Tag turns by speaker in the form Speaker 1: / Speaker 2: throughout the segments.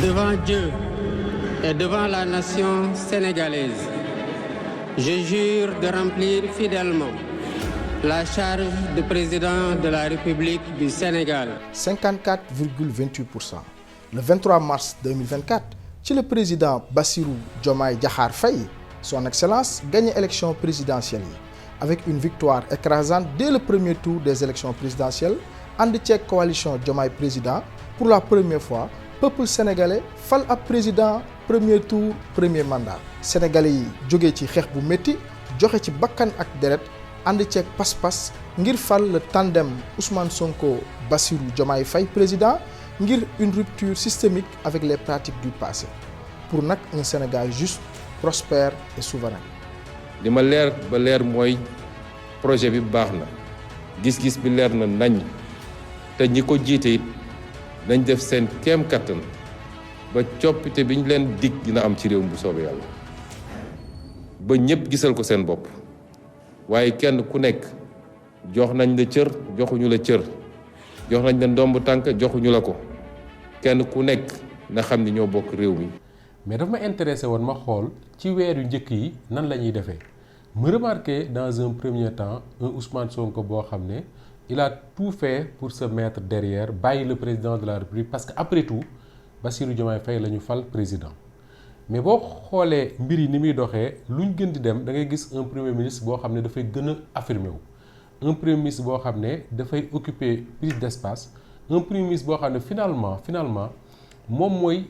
Speaker 1: Devant Dieu et devant la nation sénégalaise, je jure de remplir fidèlement la charge de président de la République du Sénégal.
Speaker 2: 54,28%. Le 23 mars 2024, ci le président Bassirou Diomaye Diakhar Faye, son excellence, gagne l'élection présidentielle avec une victoire écrasante dès le premier tour des élections présidentielles. ànd ceeg coalition Diomaye président pour la première fois peuple sénégalais fal ab président premier tour premier mandat. sénégalais yi jógee ci xeex bu métti joxe ci bakkan ak deret ànd ceeg pas-pas ngir fal le tandem Ousmane Sonko Bassirou Diomaye Faye président ngir une rupture systémique avec les pratiques du passé pour nag un Sénégal juste, prospère et souverain.
Speaker 3: li ma leer ba leer mooy projet bi baax na gis-gis bi leer na nañ te ñi ko jiite it dañ def seen kéem kattan ba coppite bi ñu leen dig dina am ci réew bu soobee yàlla ba ñëpp gisal ko seen bopp waaye kenn ku nekk jox nañ la cër joxuñu la cër jox nañ la ndomb tànk joxuñu la ko kenn ku nekk na xam ni ñoo bokk réew mi.
Speaker 4: mais dafa ma intéressé woon ma xool ci weer yu njëkk yi nan la ñuy defee ma remarqué dans un premier temps un Ousmane Sonko boo xam ne il a tout fait pour se mettre derrière bàyyi le président de la République parce que après tout Bassirou Diomaye Faye la ñu fal président mais boo xoolee mbir yi ni muy doxee luñ gën di dem da ngay gis un premier ministre boo xam ne dafay gën a affirmé wu un premier ministre boo xam ne dafay occuper plus d'espace un premier ministre boo xam ne finalement moom mooy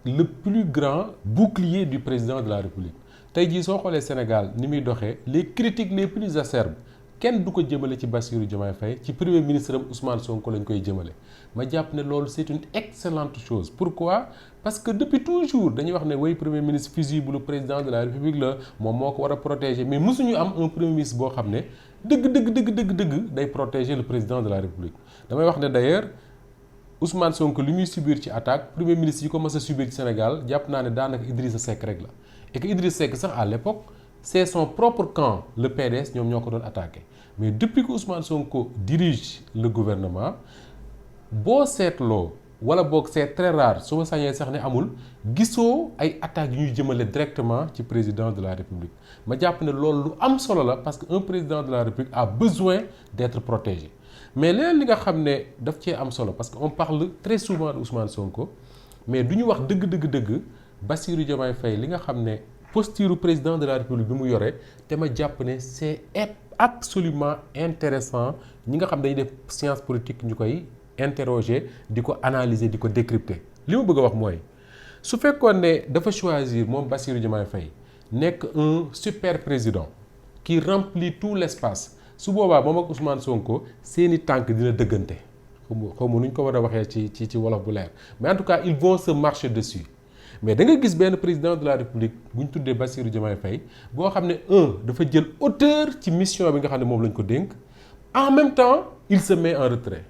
Speaker 4: le plus grand bouclier du président de la République tey jii soo xoolee Sénégal ni muy doxee les critiques les plus acerbes kenn du ko jëmale ci Bassirou Diomaye Faye ci premier ministre am Ousmane Sonko lañ koy jëmale ma jàpp ne loolu c'est une excellente chose. Pourquoi? Parce que depuis toujours dañuy wax ne way premier ministre fusible le président de la République la moom moo ko war a protéger mais mësuñu am un premier ministre boo xam ne dëgg day protéger le président de la République. damay wax ne d'ailleurs Ousmane Sonko li muy subir ci attaque premier ministre yi ko mës a subir ci Sénégal jàpp naa ne daanaka Idrissa Seck rek la et que Idrissa Seck sax à l'époque c'est son propre camp le PDS ñoom ñoo ko doon attaqué mais depuis que Ousmane Sonko dirige le gouvernement boo seetloo wala boog c'est très rare su ma sañee sax ne amul gisoo ay attaques yu ñuy jëmale directement ci président de la République ma jàpp ne loolu lu am solo la parce que un président de la République a besoin d'être protégé mais leneen li nga xam ne daf cee am solo parce que on parle très souvent de Ousmane Sonko mais du ñu wax dëgg Bassirou Diomaye Faye li nga xam ne posture président de la République bi mu yore te ma jàpp ne c'est absolument intéressant ñi nga xam dañuy def science politique ñu koy interroger di ko analyser di ko décrypter li ma bëgg a wax mooy su fekkoon ne dafa choisir moom Bassirou Diomaye Faye nekk un super président qui remplit tout l'espace su boobaa moom ak Ousmane Sonko seeni tànk dina dëggante xaw ma nu ñu ko war a waxee ci wolof bu leer mais en tout cas ils vont se marcher dessus mais da nga gis benn président de la République bu ñu tuddee Bassirou Diomaye Faye boo xam ne dafa jël hauteur ci mission bi nga xam ne moom lañ ko dénk en même temps il se met en retrait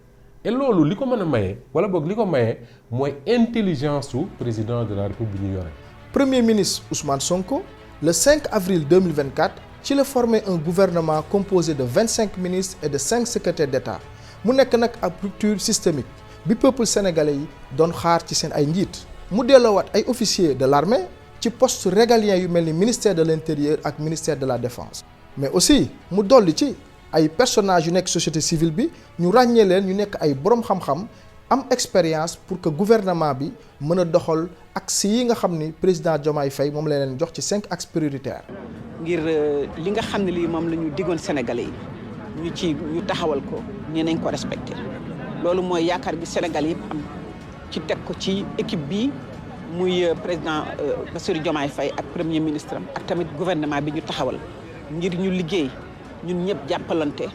Speaker 4: et loolu li ko mën a maye wala boog li ko maye mooy intelligence su président de la République bi ñu yore.
Speaker 2: Premier ministre Ousmane Sonko le 5 avril 2024 ci la formé un gouvernement composé de 25 ministres et de 5 secrétaires d'État mu nekk nag ab rupture systémique bi peuple sénégalais yi doon xaar ci seen ay njiit. mu delloowaat ay officiers de l'armée ci poste régalien yu mel ni ministère de l'intérieur ak ministère de la défense mais aussi mu dolli ci ay personnages yu nekk société civile bi ñu ràññee leen ñu nekk ay boroom xam-xam am expérience pour que gouvernement bi mën a doxal axes yi nga xam ni président Diomaye Faye moom la leen jox ci 5 axes prioritaires.
Speaker 5: ngir li nga xam ne lii moom la ñu diggoon Sénégalais yi ñu taxawal ko ñu nañ ko respecté loolu mooy yaakaar bi Sénégal yëpp am. ci teg ko ci équipe bi muy président Bassirou Diomaye Faye ak premier ministre am ak tamit gouvernement bi ñu taxawal ngir ñu liggéey ñun ñëpp jàppalante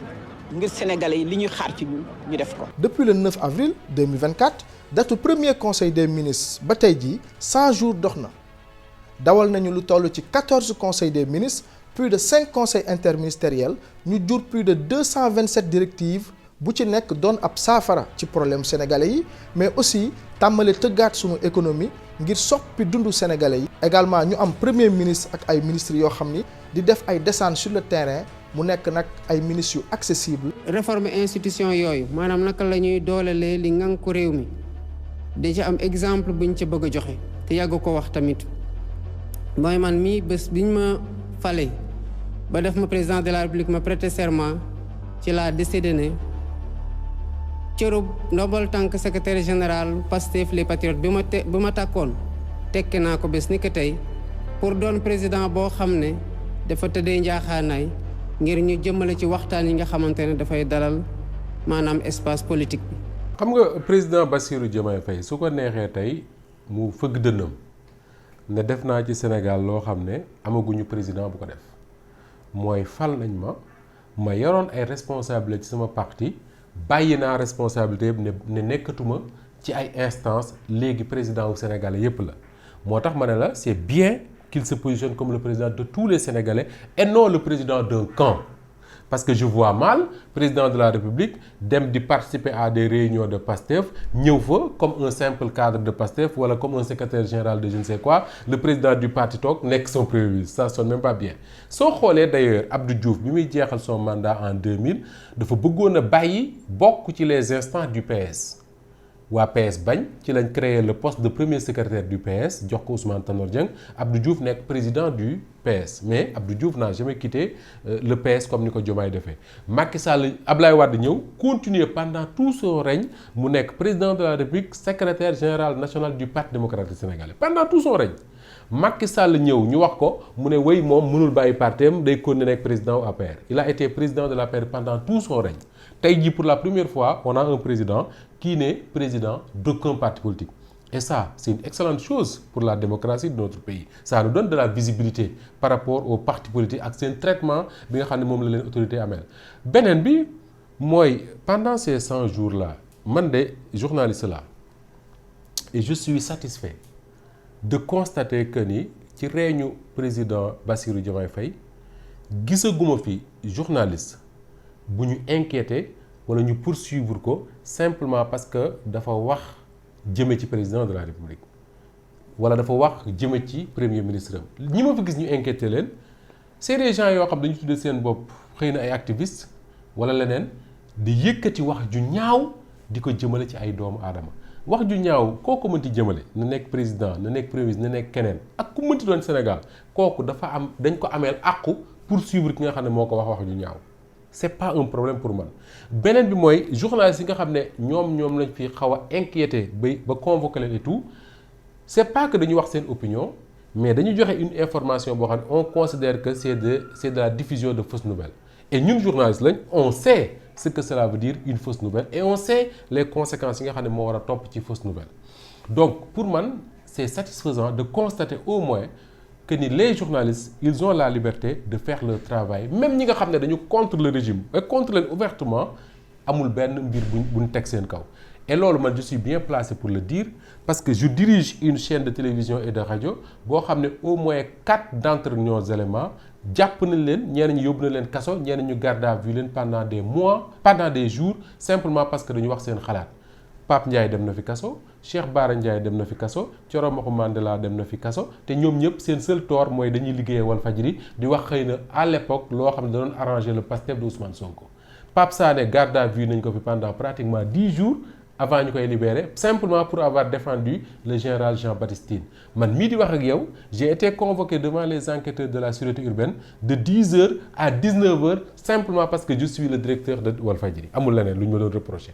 Speaker 5: ngir sénégalais yi li ñuy xaar ci ñun ñu def ko.
Speaker 2: Depuis le 9 avril 2024 datu premier conseil des ministres ba tey jii 100 jours dox na dawal nañu lu toll ci 14 conseils des ministres plus de 5 conseils interministériels ñu jur plus de 227 directives. bu ci nekk doon ab saafara ci problème sénégalais yi mais aussi tàmmale tëggaat sunu économie ngir soppi dundu sénégalais yi. également ñu am premier ministre ak ay ministres yoo xam ni di def ay descentes sur le terrain mu nekk nag ay ministres yu accessible.
Speaker 1: réforme institution yooyu maanaam naka la ñuy doolelee li ngan ko réew mi da ci am exemple buñ ci bëgg a joxe te yàgg ko wax tamit mooy man mii bés biñ ma fale ba def ma président de la République ma prêter serment ci laa décidé ne cërub ndombal tànk secrétaire général Pastef les Patriotes bi ma tàkkoon tekki naa ko bés ni ko tey pour doon président boo xam ne dafa tëddee njaaxaanaay ngir ñu jëmale ci waxtaan yi nga xamante ne dafay dalal maanaam espace politique bi.
Speaker 4: xam nga président Bassirou Diomaye Faye su ko neexee tey mu fëgg dënnam ne def naa ci Sénégal loo xam ne amaguñu président bu ko def mooy fal nañ ma yoroon ay responsabilité ci sama parti bàyyi naa responsabilité yëpp ne nekkatuma ci ay instances léegi président wu Sénégalais yépp la moo tax ma ne la c'est bien qu'il se positionne comme le président de tous les Sénégalais et non le président d'un camp. Parce que je vois mal président de la République dem di participer à des réunions de PASTEF ñëw fa comme un simple cadre de PASTEF wala comme un secrétaire général de je ne sais quoi le président du parti toog nekk son premier ministre ça sonne même pas bien. soo xoolee d'ailleurs Abdou Diouf bi muy jeexal son mandat en 2000 dafa bëggoon a bàyyi bokk ci les instants du PS. waa PS bañ ci lañ créé le poste de premier secrétaire du PS jox ko Ousmane Tanor Dieng Abdou Diouf nekk président du PS mais Abdou Diouf n'a jamais quitté le PS comme ni ko Diomaye defee Macky Sall Ablaye Wade ñëw continuer pendant tout son règne mu nekk président de la République secrétaire général national du Parti démocratique sénégalais pendant tout son règne Macky Sall ñëw ñu wax ko mu ne wéy moom mënul bàyyi partem day continuer nekk président au APR il a été président de l'APR pendant tout son règne tey jii pour la première fois on a un président qui n'est président d'aucun parti politique et ça c'est une excellente chose pour la démocratie de notre pays ça nous donne de la visibilité par rapport aux partis politiques ak seen traitement bi nga xam ne moom la leen autorité amel beneen bi mooy pendant ces 100 jours là man de journaliste là et je suis satisfait de constater que ni ci réunion président Bassirou Diomaye Faye gisaguma fi journaliste bu ñu inquiété wala ñu poursuivre ko simplement parce que dafa wax jëme ci président de la République wala dafa wax jëme ci premier ministre am ñi ma fi gis ñu inquiété leen c'est des gens yoo xam dañu tuddee seen bopp xëy na ay activistes wala leneen di yëkkati wax ju ñaaw di ko jëmale ci ay doomu aadama wax ju ñaaw kooku mënti jëmale na nekk président na nekk premier ministre na nekk keneen ak ku mënti doon Sénégal kooku dafa am dañ ko ameel àqu poursuivre ki nga xam ne moo ko wax ju ñaaw c'est pas un problème pour man beneen bi mooy journalistes yi nga xam ne ñoom lañ fi xaw a inquiété ba convoquer leen et tout c'est pas que dañuy wax seen opinion mais dañu joxe une information boo xam ne on considère que c'est de la diffusion de fausses nouvelles et ñun journalistes lañ on sait ce que cela veut dire une fausse nouvelle et on sait les conséquences yi nga xam ne moo war a topp ci fausse nouvelle donc pour man c'est satisfaisant de constater au moins que ni les journalistes ils ont la liberté de faire leur travail même ñi nga xam ne dañu contre le régime et contre leen ouvertement amul benn mbir buñ teg seen kaw et loolu man je suis bien placé pour le dire parce que je dirige une chaîne de télévision et de radio boo xam ne au moins 4 d'entre nos éléments jàpp nañ leen ñenn ñi yóbbu na leen kaso ñenn ñu garde à vue leen pendant des mois pendant des jours simplement parce que dañu wax seen xalaat Pape Ndiaye dem na fi kaso Cheikh Bara Ndiaye dem na fi kaso Thioro Maxu Mandela dem na fi kaso te ñoom ñëpp seen seul tort mooy dañuy liggéeyee Walfadjri di wax xëy na à l'époque loo xam ne da doon arranger le Pastef de Ousmane Sonko Pape Sané garde à vue nañ ko fi pendant pratiquement 10 jours avant ñu koy libérer simplement pour avoir défendu le général Jean-Baptiste Tine man mii di wax ak yow j'ai été convoqué devant les enquêteurs de la sûreté urbaine de 10h à 19h simplement parce que je suis le directeur de Walfadjri amul leneen lu ñu ma doon reprocher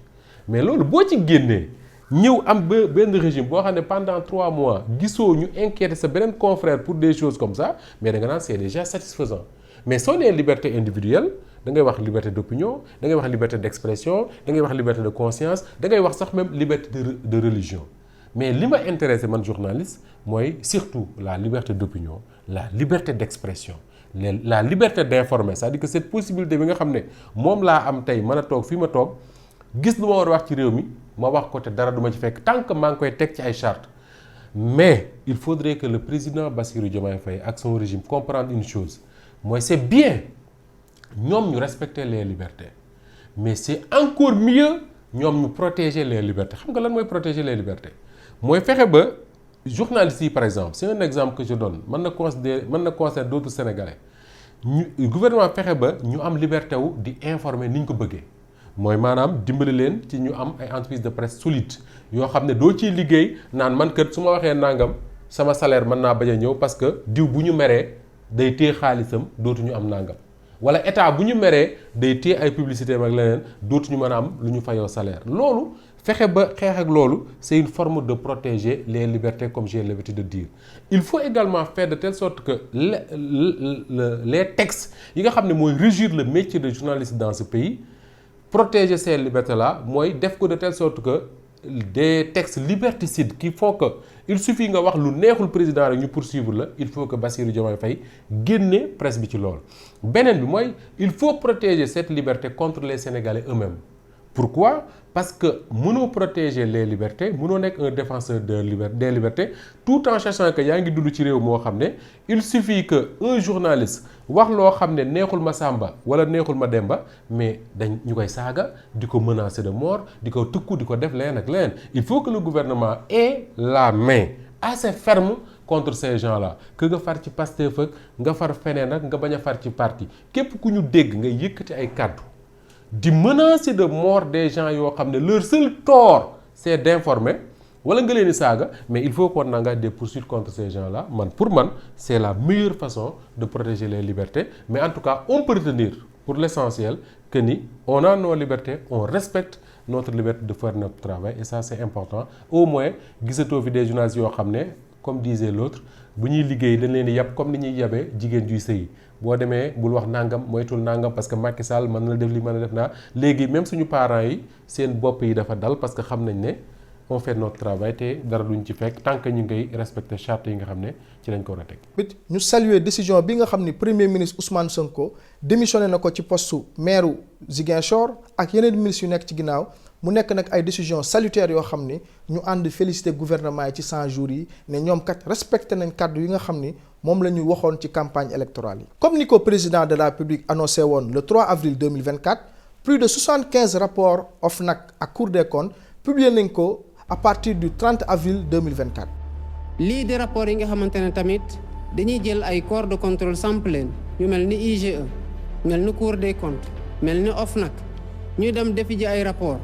Speaker 4: mais loolu boo ci génnee ñëw am benn régime boo xam ne pendant 3 mois gisoo ñu inquiéter sa beneen confrère pour des choses comme ça mais da nga naan c'est déjà satisfaisant mais soo nee liberté individuelle da ngay wax liberté d'opinion da ngay wax liberté d'expression da ngay wax liberté de conscience da ngay wax sax même liberté de religion mais li ma intéressé man journaliste mooy surtout la liberté d'opinion la liberté d'expression la liberté d'informer c'est-à-dire que cette possibilité bi nga xam ne moom laa am tey mën a toog fii ma toog gis lu ma war a wax ci réew mi ma wax ko te dara du ma ci fekk tant que maa ngi koy teg ci ay chartes mais il faudrait que le président Bassirou Diomaye Faye ak son régime comprendre une chose mooy c'est bien ñoom ñu respecter les libertés mais c'est encore mieux ñoom ñu protéger les libertés xam nga lan mooy protéger les libertés mooy fexe ba journalistes yi par exemple c'est un exemple que je donne mën na concerner d'autres Sénégalais ñu gouvernement fexe ba ñu am liberté wu di informer ni ñu ko bëggee mooy maanaam dimbali leen ci ñu am ay entreprise de presse solide yoo xam ne doo ciy liggéey naan man kat su ma waxee nangam sama salaire mën naa bañ a ñëw parce que diw bu ñu meree day téye xaalisam dootuñu am nangam wala état bu ñu meree day téye ay publicité ak leneen dootuñu mën a am lu ñu fayoo salaire. loolu fexe ba xeex ak loolu c'est une forme de protéger les libertés comme j'ai l'habitude de dire. Il faut également faire de telle sorte que les textes yi nga xam ne mooy régir le métier de journaliste dans ce pays protéger ces libertés là mooy def ko de telle sorte que des textes liberticides qui font que il suffit nga wax lu neexul président rek ñu poursuivre la il faut que Bassirou Diomaye Faye génne presse bi ci loolu. beneen bi mooy il faut protéger cette liberté contre les Sénégalais eux-mêmes. Pourquoi? Parce que mënoo protéger les libertés mënoo nekk un défenseur des libertés tout en sachant que yaa ngi dund ci réew moo xam ne il suffit que un journaliste wax loo xam ne neexul ma Samba wala neexul ma Demba mais dañ ñu koy saaga di ko menacer de mort di ko tëkku di ko def leneen ak leneen. Il faut que le gouvernement ait la main assez ferme contre ces gens-là que nga far ci Pastef ak nga far feneen ak nga bañ a far ci parti képp ku ñu dégg nga yëkkati ay kàddu di menacer de mort des gens yoo xam ne leur seul tort c'est d'informer wala nga leen di saaga mais il faut qu'on engage des poursuites contre ces gens-là pour man c'est la meilleure façon de protéger les libertés mais en tout cas on peut retenir pour l'essentiel que ni on a nos libertés on respecte notre liberté de faire notre travail et ça c'est important au moins gisatoo fi des journalistes yoo xam ne comme disait l'autre bu ñuy liggéey dañ leen di yab comme ni ñuy yabee jigéen juy sëyi boo demee bul wax nangam moytul nangam parce que Macky Sall mën na def li mën a def naa léegi même suñu parents yi seen bopp yi dafa dal parce que xam nañ ne on fait notre travail te dara duñ ci fekk tant que ñu ngi koy respecter charte yi nga xam ne ci lañ ko war a teg.
Speaker 2: ñu saluer décision bi nga xam ni premier ministre Ousmane Sonko démissionné na ko ci poste maire Ziguinchor ak yeneen ministres yu nekk ci ginnaaw mu nekk nag ay décisions salutaires yoo xam ni ñu ànd féliciter gouvernement yi ci 100 jours yi ne ñoom kat respecté nañ kàddu yi nga xam ni moom la ñu waxoon ci campagne électorale yi. comme ni ko président de la République annoncé woon le 3 avril 2024 plus de 75 rapports OFNAC ak Cour des comptes publié nañ ko à partir du 30 avril 2024.
Speaker 1: lii di rapport yi nga xamante ne tamit dañuy jël ay corps de contrôle samp leen yu mel ni IGE mel ni Cour des comptes mel ni OFNAC ñuy dem defi ji ay rapport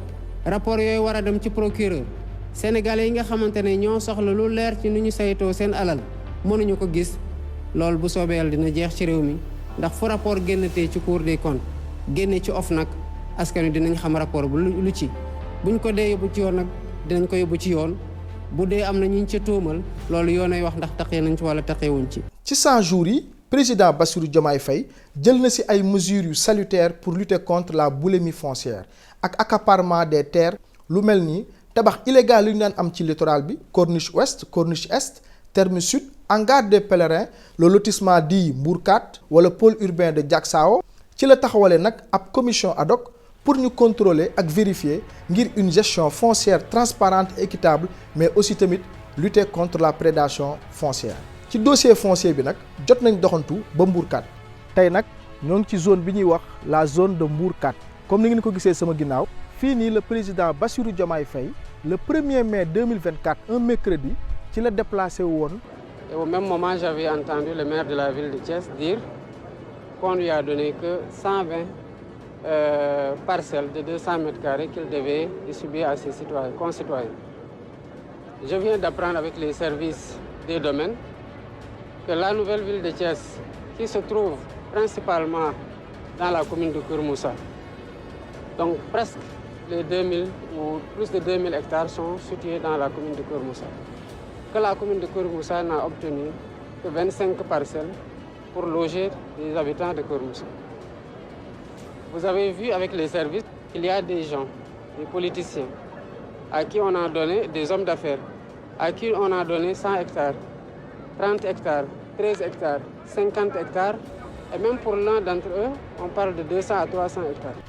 Speaker 1: yooyu war a dem ci procureur sénégalais yi nga xamante ne ñoo soxla lu leer ci ni ñu saytoo seen alal mënuñu ko gis loolu bu soobee Yàlla dina jeex ci réew mi ndax fu rapport génnatee ci Cour des comptes génne ci OFNAC askan wi dinañ xam rapport bu lu ci buñ ko dee yóbbu ci yoon nag dinañ ko yóbbu ci yoon bu dee am na ñu ca tuumal loolu yoonay wax ndax taqee nañ ci wala taqeewuñ ci.
Speaker 2: ci 100 jours yi président Bassirou Diomaye Faye jël na ci ay mesures yu salutaires pour lutter contre la boulimie foncière ak accaparement des terres lu mel ni tabax illégal yu ñu daan am ci littoral bi corniche ouest corniche est terme sud hangar des pèlerins le lotissement dit Mbour 4 wala pôle urbain de Diacksao ci la taxawalee nag ab commission ad hoc pour ñu contrôler ak vérifier ngir une gestion foncière transparente et équitable mais aussi tamit lutter contre la prédation foncière. ci dossier foncier bi nag jot nañ doxantu ba Mbour 4 tey nag ñoo ngi ci zone bi ñuy wax la zone de Mbour 4 comme ni ngeen ko gisee sama ginnaaw fii nii le président Bassirou Diomaye Faye le 1er mai 2024 un mercredi ci la déplacé woon.
Speaker 1: Et au même moment j'avais entendu le maire de la ville de Thiès dire qu'on lui a donné que 120 parcelles de 200 mètres carrés qu'il devait distribuer à ses concitoyens. Je viens d'apprendre avec les services des domaines que la nouvelle ville de Thiès, qui se trouve principalement dans la commune de Keur Moussa, donc presque les 2000 ou plus de 2000 hectares sont situés dans la commune de Keur Moussa, que la commune de Keur Moussa n'a obtenu que 25 parcelles pour loger les habitants de Keur Moussa. Vous avez vu avec les services qu'il y a des gens, des politiciens, à qui on a donné, des hommes d'affaires, à qui on a donné 100 hectares, 30 hectares, 13 hectares, 50 hectares, et même pour l'un d'entre eux, on parle de 200 à 300 hectares.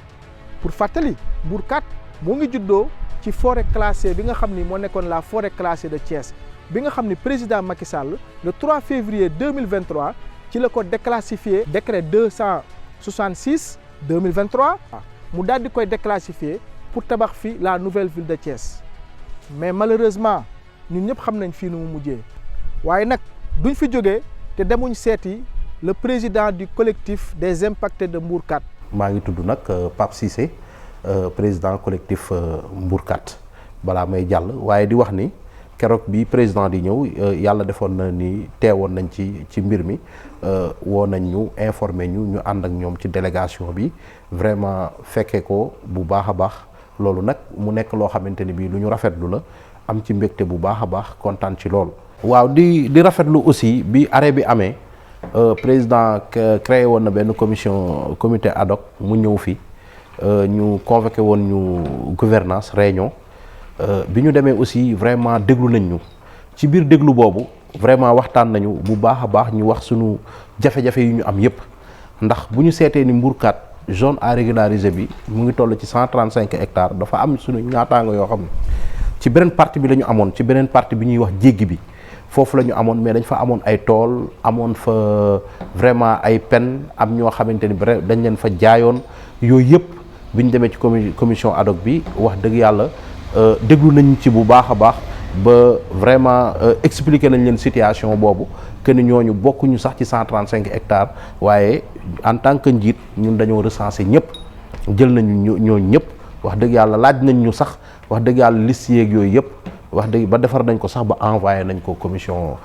Speaker 2: Pour fàttali Mbour 4 moo ngi juddoo ci forêt classée bi nga xam ni moo nekkoon la forêt classée de Thiès bi nga xam ni président Macky Sall le 3 février 2023 ci la ko déclassifié décret 266 2023 mu daal di koy déclassifié pour tabax fi la nouvelle ville de Thiès mais malheureusement ñun ñëpp xam nañ fii nu mu mujjee waaye nag duñ fi jógee te demuñ seeti le président du collectif des impactés de Mbour 4.
Speaker 6: maa ngi tudd nag Pape Cissé président collectif Mbourkat balaa may jàll waaye di wax ni keroog bi président di ñëw yàlla defoon na ni teewoon nañ ci mbir mi woo nañ ñu informé ñu ànd ak ñoom ci délégation bi vraiment fekkee ko bu baax a baax loolu nag mu nekk loo xamante ni bii lu ñu rafetlu la am ci mbégte bu baax a baax kontaan ci loolu. waaw di rafetlu aussi bi arrêt bi amee président créé woon na benn comité ad hoc mu ñëw fi ñu convoqué woon ñu gouvernance réunion. bi ñu demee aussi vraiment déglu nañ ñu ci biir déglu boobu vraiment waxtaan nañu bu baax a baax ñu wax suñu jafe-jafe yi ñu am yépp ndax bu ñu seetee ni Mbourkat zone à régulariser bi mu ngi toll ci 135 hectares dafa am suñu ñaataango yoo xam ne ci beneen partie bi la ñu amoon ci beneen partie bi ñuy wax jéggi bi foofu la ñu amoon mais dañ fa amoon ay tool amoon fa vraiment ay pen am ñoo xamante ni dañ leen fa jaayoon yooyu yëpp bi ñu demee ci commission ad hoc bi wax dëgg yàlla déglu nañ ci bu baax a baax ba vraiment expliquer nañ leen situation boobu que ni ñooñu bokkuñu sax ci 135 hectares waaye en tant que njiit ñun dañoo recenser ñëpp jël nañu ñooñu ñëpp wax dëgg yàlla laaj nañ ñu sax wax dëgg yàlla liste yeeg yooyu yëpp wax dëgg ba defar nañ ko sax ba envoyé nañ ko commission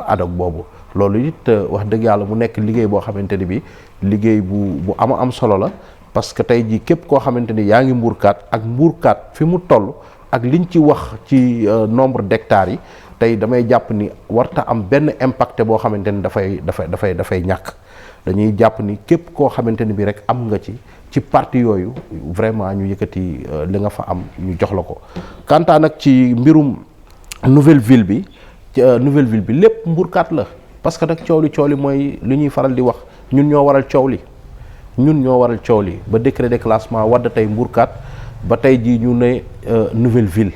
Speaker 6: ad hoc boobu loolu it wax dëgg yàlla mu nekk liggéey boo xamante ni bi liggéey bu am solo la parce que tey jii képp koo xamante ni yaa ngi Mbourkat ak Mbourkat fi mu toll ak liñ ci wax ci nombre d'hectares yi tey damay jàpp ni warta am benn impact boo xamante ni dafay ñàkk dañuy jàpp ni képp koo xamante ni bi rek am nga ci parti yooyu vraiment ñu yëkkati li nga fa am ñu jox la ko. quant à nag ci mbirum nouvelle ville bi lépp Mbourkat la parce que nag coow li mooy li ñuy faral di wax ñun ñoo waral coow li ba décret de classement wadd tey Mbourkat ba tey jii ñu ne nouvelle ville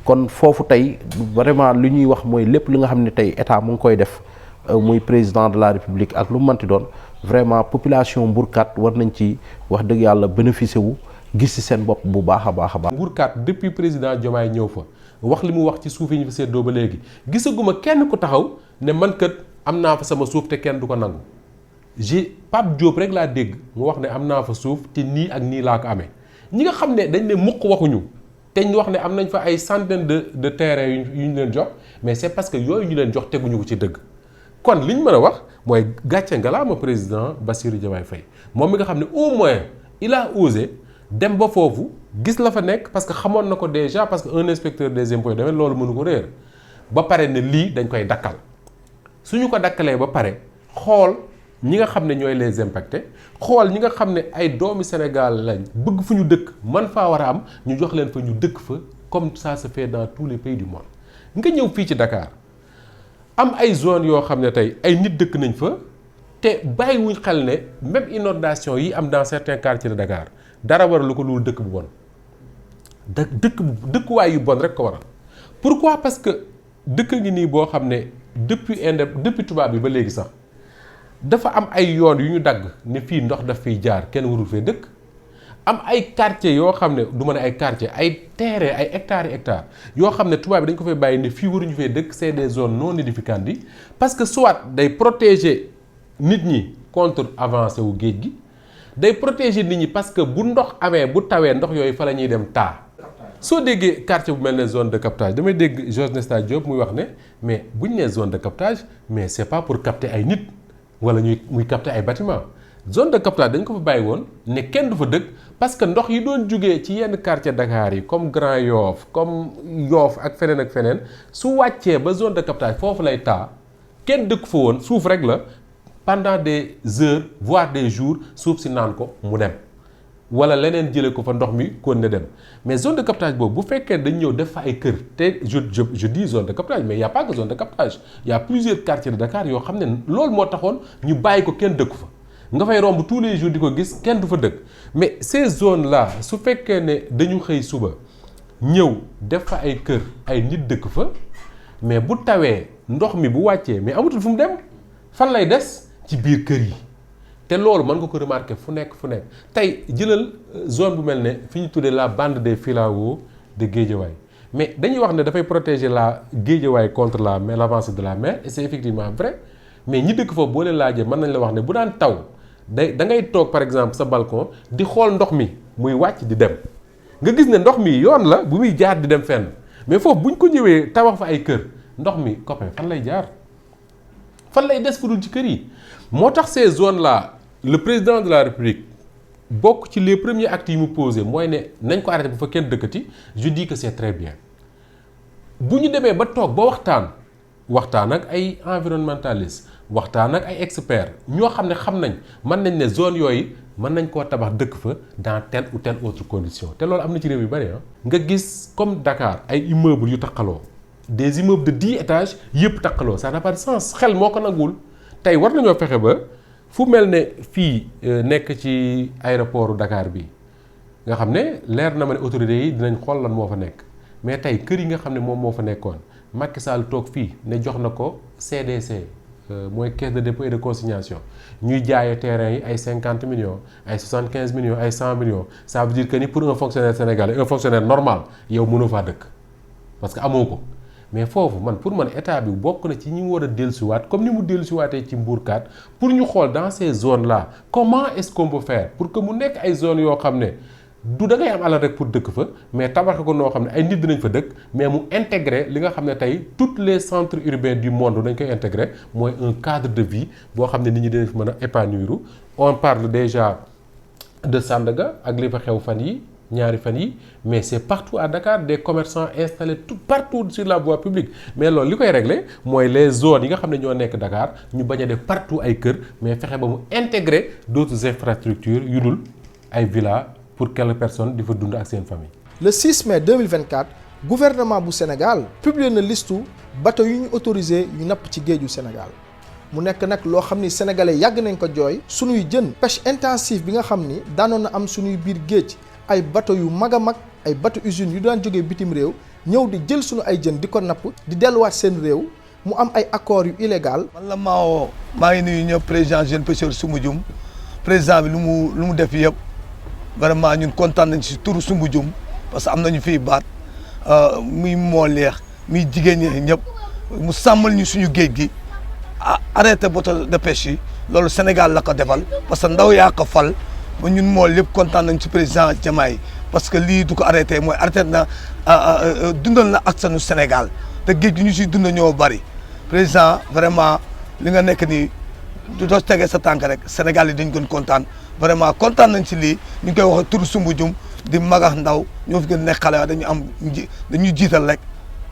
Speaker 6: kon foofu tey vraiment li ñuy wax mooy lépp li nga xam ne tey état mu ngi koy def muy président de la république ak lu mu mënti doon vraiment population Mbourkat war nañ ci wax dëgg yàlla bénéficier wu gis ci seen bopp bu baax a baax a baax.
Speaker 4: Mbourkat depuis président Diomaye ñëw fa wax li mu wax ci suuf yi ñu fa seddoo ba léegi gisaguma kenn ku taxaw ne man kat am naa fa sama suuf te kenn du ko nangu Pape Diop rek laa dégg mu wax ne am naa fa suuf te nii ak nii laa ko amee. ñi nga xam ne dañ ne mukk waxuñu te ñu wax ne am nañ fa ay centaine de terrains yu ñu leen jox mais c'est parce que yooyu ñu leen jox teguñu ko ci dëgg kon li ñu mën a wax mooy gàcce ngalaama président Bassirou Diomaye Faye moom mi nga xam ne au moins il a osé dem ba foofu gis la fa nekk parce que xamoon na ko déjà parce que un inspecteur des impôts demee loolu mënu ko réer ba pare ne lii dañ koy dakkal suñu ko dakkalee ba pare xool ñi nga xam ne ñooy les impactés xool ñi nga xam ne ay doomi Sénégal lañ bëgg fu ñu dëkk man faa war a am ñu jox leen fa ñu dëkk fa comme ça se fait dans tous les pays du monde nga ñëw fii ci Dakar am ay zone yoo xam ne tey ay nit dëkk nañ fa te bàyyiwuñ xel ne même inondation yi am dans certains quartiers de Dakar dara waralu ko loolu dëkk bu bon dëkkuwaay yu bon rek ko waral pourquoi parce que dëkk ngi nii boo xam ne depuis tubaab bi ba léegi sax dafa am ay yoon yu ñu dagg ne fii ndox daf fiy jaar kenn warul fee dëkk am ay quartiers yoo xam ne du ma ne ay quartiers ay terrain ay hectares yoo xam ne tubaab bi dañ ko fay bàyyi ne fii waruñu fee dëkk c'est des zones non aedificantes yi parce que soit day protéger nit ñi contre avancée wu géej gi day protéger nit ñi parce que bu ndox amee bu tawee ndox yooyu fa la ñuy dem taa soo déggee quartier bu mel ne zone de captage damay dégg Georges Nesta Diop muy wax ne mais buñ nee zone de captage mais c'est pas pour capter ay nit wala muy capter ay bâtiment zone de captage dañ ko fa bàyyi woon ne kenn du fa dëkk parce que ndox yi doon jugee ci yenn quartier Dakar yi comme Grand Yoff comme Yoff ak feneen su wàccee ba zone de captage foofu lay taa kenn dëkk fa woon suuf rek la pendant des heures voire des jours suuf si naan ko mu dem wala leneen jëlee ko fa ndox mi kon ne dem mais zone de captage boobu bu fekkee dañ ñëw def fa ay kër te je dis zone de captage mais y a pas que zone de captage y a plusieurs quartiers de Dakar yoo xam ne loolu moo taxoon ñu bàyyi ko kenn dëkku fa nga fay romb tous les jours di ko gis kenn du fa dëkk mais ces zones là su fekkee ne dañu xëy suba ñëw def fa ay kër ay nit dëkk fa mais bu tawee ndox mi bu wàccee mais amatul fu mu dem fan lay des ci biir kër yi te loolu mën nga ko remarquer fu nekk tey jëlal zone bu mel ne fi ñu tuddee la bande des filaos de Guédiawaye mais dañuy wax ne dafay protéger la Guédiawaye contre l'avancée de la mer et c'est effectivement vrai mais ñi dëkk foofu boo leen laajee mën nañ la wax ne bu daan taw da ngay toog par exemple sa balcon di xool ndox mi muy wàcc di dem nga gis ne ndox mi yoon la bu muy jaar di dem fenn mais foofu bu ñu ko ñëwee tabax fa ay kër ndox mi copain fan lay jaar fan lay des fu dul ci kër yi moo tax ces zones là le président de la République bokk ci les premiers actes yi mu posé mooy ne nañ ko arrêté bu fa kenn dëkkati je dis que c'est très bien bu ñu demee ba toog ba waxtaan ak ay environnementalistes waxtaan ak ay experts ñoo xam ne xam nañ mën nañ ne zone yooyu mën nañ koo tabax dëkk fa dans telle ou telle autre condition te loolu am na ci réew yu bari nga gis comme Dakar ay immeubles yu taqaloo des immeubles de 10 étages yëpp taqaloo ça n'a pas de sens xel moo ko nanguwul tey war nañoo fexe ba fu mel ne fii nekk ci aéroportu Dakar bi nga xam ne leer na ma ne autorités yi dinañ xool lan moo fa nekk mais tey kër yi nga xam ne moom moo fa nekkoon Macky Sall toog fii ne jox na ko CDC mooy caisse de dépôt et de consignation ñuy jaayee terrain yi ay 50 millions ay 75 millions ay 100 millions ça veut dire que ni pour un fonctionnaire sénégalais un fonctionnaire normal yow mënoo faa dëkk parce que amoo ko mais foofu pour man état bi bokk na ci ñi mu war a dellusiwaat comme ni mu dellusiwaatee ci Mbourkat pour ñu xool dans ces zones là comment est-ce qu'on peut faire pour que mu nekk ay zones yoo xam ne du da ngay am alal rek pour dëkk fa mais tabax ko noo xam ne ay nit dinañ fa dëkk mais mu intégrer li nga xam ne tey tous les centres urbains du monde dañ koy intégrer mooy un cadre de vie boo xam ne nit ñi dinañ fi mën a épanouir. On parle déjà de Sandaga ak li fa xew fan yi ñaari fan yi mais c'est partout à Dakar des commerçants installés tout partout sur la voie publique mais loolu li koy régler mooy les zones yi nga xam ne ñoo nekk Dakar ñu bañ a def partout ay kër mais fexe ba mu intégrer d'autres infrastructures yu dul ay villas pour quelques personnes di fa dund ak seen famille.
Speaker 2: Le 6 mai 2024 gouvernement bu Sénégal publié na listu bateau yu ñu autorisé yu napp ci géeju Sénégal mu nekk nag loo xam ni sénégalais yàgg nañ ko jooy suñuy jën pêche intensive bi nga xam ni daanoon na am suñuy biir géej ay bateau yu mag a mag ay bateau usines yu daan jógee bitim réew ñëw di jël suñu ay jën di ko napp di delluwaat seen réew mu am ay accords yu illégal.
Speaker 7: man la maa ngi nuyu ñëpp président jeune pêcheur Soumbédioune président bi lu mu def yëpp. vraiment ñun kontaan nañ ci turu Soumbédioune parce que am nañu fiy baat muy moo leex muy jigéen ñi ñëpp mu sàmmal ñu suñu géej gi arrêté bateau de pêche yi loolu Sénégal la ko defal parce que ndaw yaa ko fal ba ñun moo lépp kontaan nañ ci président Diomaye parce que lii du ko arrêté mooy arrêté na dundal na askanu Sénégal te géej gi ñu siy dund ñoo bari président vraiment li nga nekk nii du doos tegee sa tànk rek Sénégal yi dañ gën kontaan vraiment kontaan nañ ci lii ñu ngi koy wax turu Soumbédioune di magax ndaw ñoo fi gën nekk xale dañuy jiital rek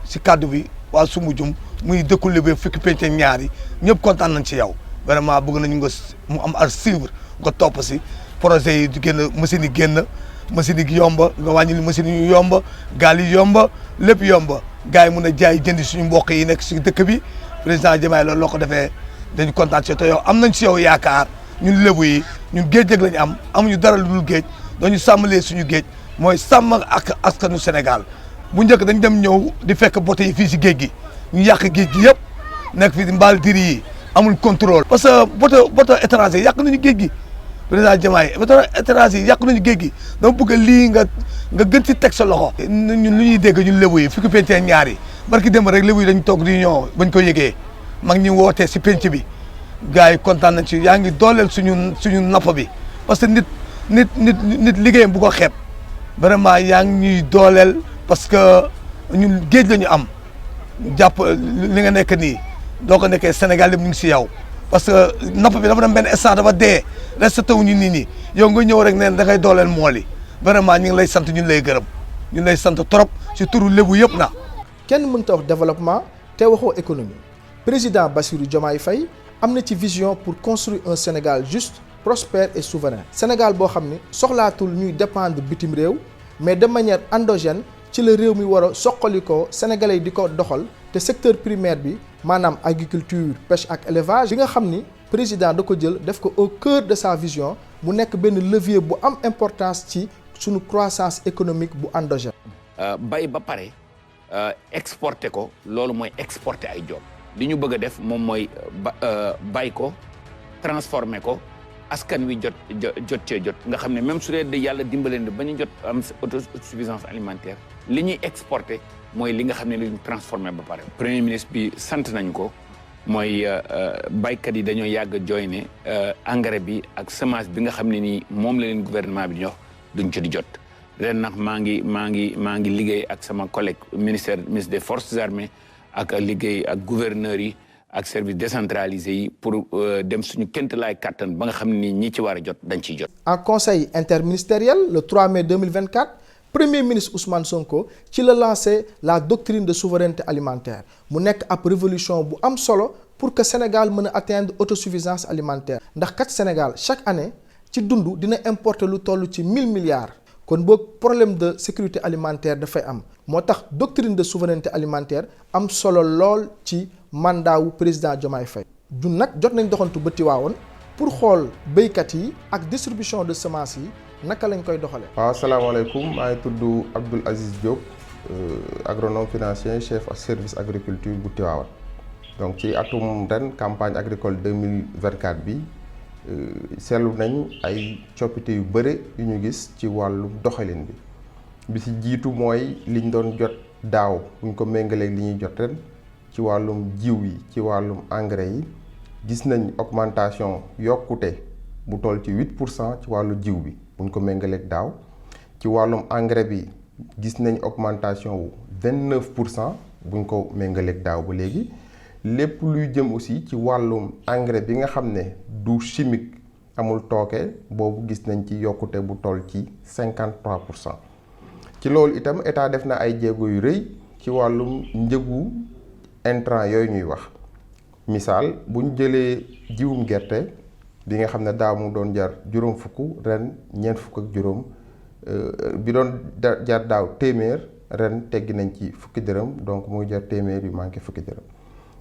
Speaker 7: si kàddu bi waa Soumbédioune muy dëkku Lébu fukki penc ak ñaar yi ñëpp kontaan nañ ci yow vraiment bëgg nañu nga mu am ar suivre nga topp si projet yi di génn machine yi génn machine yi yomba nga wàññi machine yi yomba gaal yi yomba lépp yomba gars yi mun a jaay jëndi suñu mbokk yi nekk si dëkk bi président Diomaye loolu loo ko defee dañu kontaan ci te yow am nañ ci yow yaakaar ñun Lébu yi ñun géej rek lañu am amuñu dara lu dul géej dañu sàmmalee suñu géej mooy sàmm ak askanu Sénégal bu njëkk dañ dem ñëw di fekk bote yi fii si géej gi ñu yàq géej gi yëpp nekk fii di mbaal diri yi amul contrôle. parce que bote étranger yàq nañu géej gi président Diomaye bote étranger yi yàq nañu géej gi dama bëgg lii nga gën si teg sa loxo. ñun lu ñuy dégg ñun Lébu yi fukki penc ñaar yi barki démb rek Lébu yi dañu toog réunion bañ ko yëgee mag ñi wootee si penc bi. gars yi kontaan nañ ci yaa ngi dooleel suñu napp bi parce que nit liggéeyam bu ko xeeb vraiment yaa ngi ñuy dooleel parce que ñun géej la ñu am jàpp li nga nekk nii doo ko nekkee Sénégal yëpp ñu ngi si yow parce que napp bi dafa dem benn instant dafa dee reste taw ñu nii yow nga ñëw rek ne da ngay dooleel mool yi vraiment ñu ngi lay sant ñu lay gërëm ñu lay sant trop si turu Lébu yëpp na
Speaker 2: kenn mënta wax développement te waxoo économie président Bassirou Diomaye Faye am na ci vision pour construire un Sénégal juste prospère et souverain Sénégal boo xam ni soxlaatul ñuy dépendre bitim réew mais de manière endogène ci la réew mi war a soqali ko sénégalais yi di ko doxal te secteur primaire bi maanaam agriculture pêche ak élevage bi nga xam ni président da ko jël def ko au cœur de sa vision mu nekk benn levier bu am importance ci suñu croissance économique bu endogène.
Speaker 8: bay ba pare exporter ko loolu mooy exporter ay job li ñu bëgg a def moom mooy bay ko transformer ko askan wi jot cee jot nga xam ne même su dee yàlla dimbaleen ba ñu jot am autosuffisance alimentaire li ñuy exporter mooy li nga xam ne li ñu transformer ba pare. premier ministre bi sant nañ ko mooy baykat yi dañoo yàgg jooy ne engrais bi ak semence bi nga xam ne nii moom la leen gouvernement bi di jox duñ ci di jot ren nag maa ngi liggéey ak sama collègue ministre des forces armées ak liggéey ak gouverneurs yi ak service décentralisé yi pour dem suñu kémt laay kàttan ba nga xam ne ñi ci war a jot dañ ciy jot.
Speaker 2: En conseil interministériel le 3 mai 2024 premier ministre Ousmane Sonko ci la lancé la doctrine de souveraineté alimentaire mu nekk ab révolution bu am solo pour que Sénégal mën a atteindre autosuffisance alimentaire ndax kat Sénégal chaque année ci dund dina importer lu toll ci 1000 milliards. kon boog problème de sécurité alimentaire dafay am moo tax doctrine de souveraineté alimentaire am solo lool ci mandat wu président Diomaye Faye ñun nag jot nañ doxantu ba Tiwaawoon pour xool béykat yi ak distribution de semences yi naka lañ koy doxalee.
Speaker 9: waaw asalaamaaleykum maa ngi tudd Abdoul Aziz Diop agronome financier chef service agriculture bu Tiwaawoon donc ci atum ren campagne agricole 2024 bi. seetlu nañ ay coppite yu bëre yu ñu gis ci wàllu doxalin bi ci jiitu mooy liñ doon jot daaw buñ ko méngaleeg li ñuy jot ren ci wàllum jiw yi ci wàllum engrais yi gis nañ augmentation yokkute bu toll ci 8% ci wàllu jiw bi buñ ko méngaleeg daaw ci wàllum engrais bi gis nañ augmentation wu 29% buñ ko méngaleeg daaw ba léegi lépp luy jëm aussi ci wàllum engrais bi nga xam ne du chimique amul tooke boobu gis nañ ci yokkute bu toll ci 53%. ci loolu itam état def na ay jéego yu rëy ci wàllum njëgu intrant yooyu ñuy wax misaal buñ jëlee jiwum gerte bi nga xam ne daaw mu doon jar juróom fukk ren ñeent fukk ak juróom bi doon jar daaw téeméer ren teggi nañ ci fukki dërëm donc muy jar téeméer yu manqué fukki dërëm.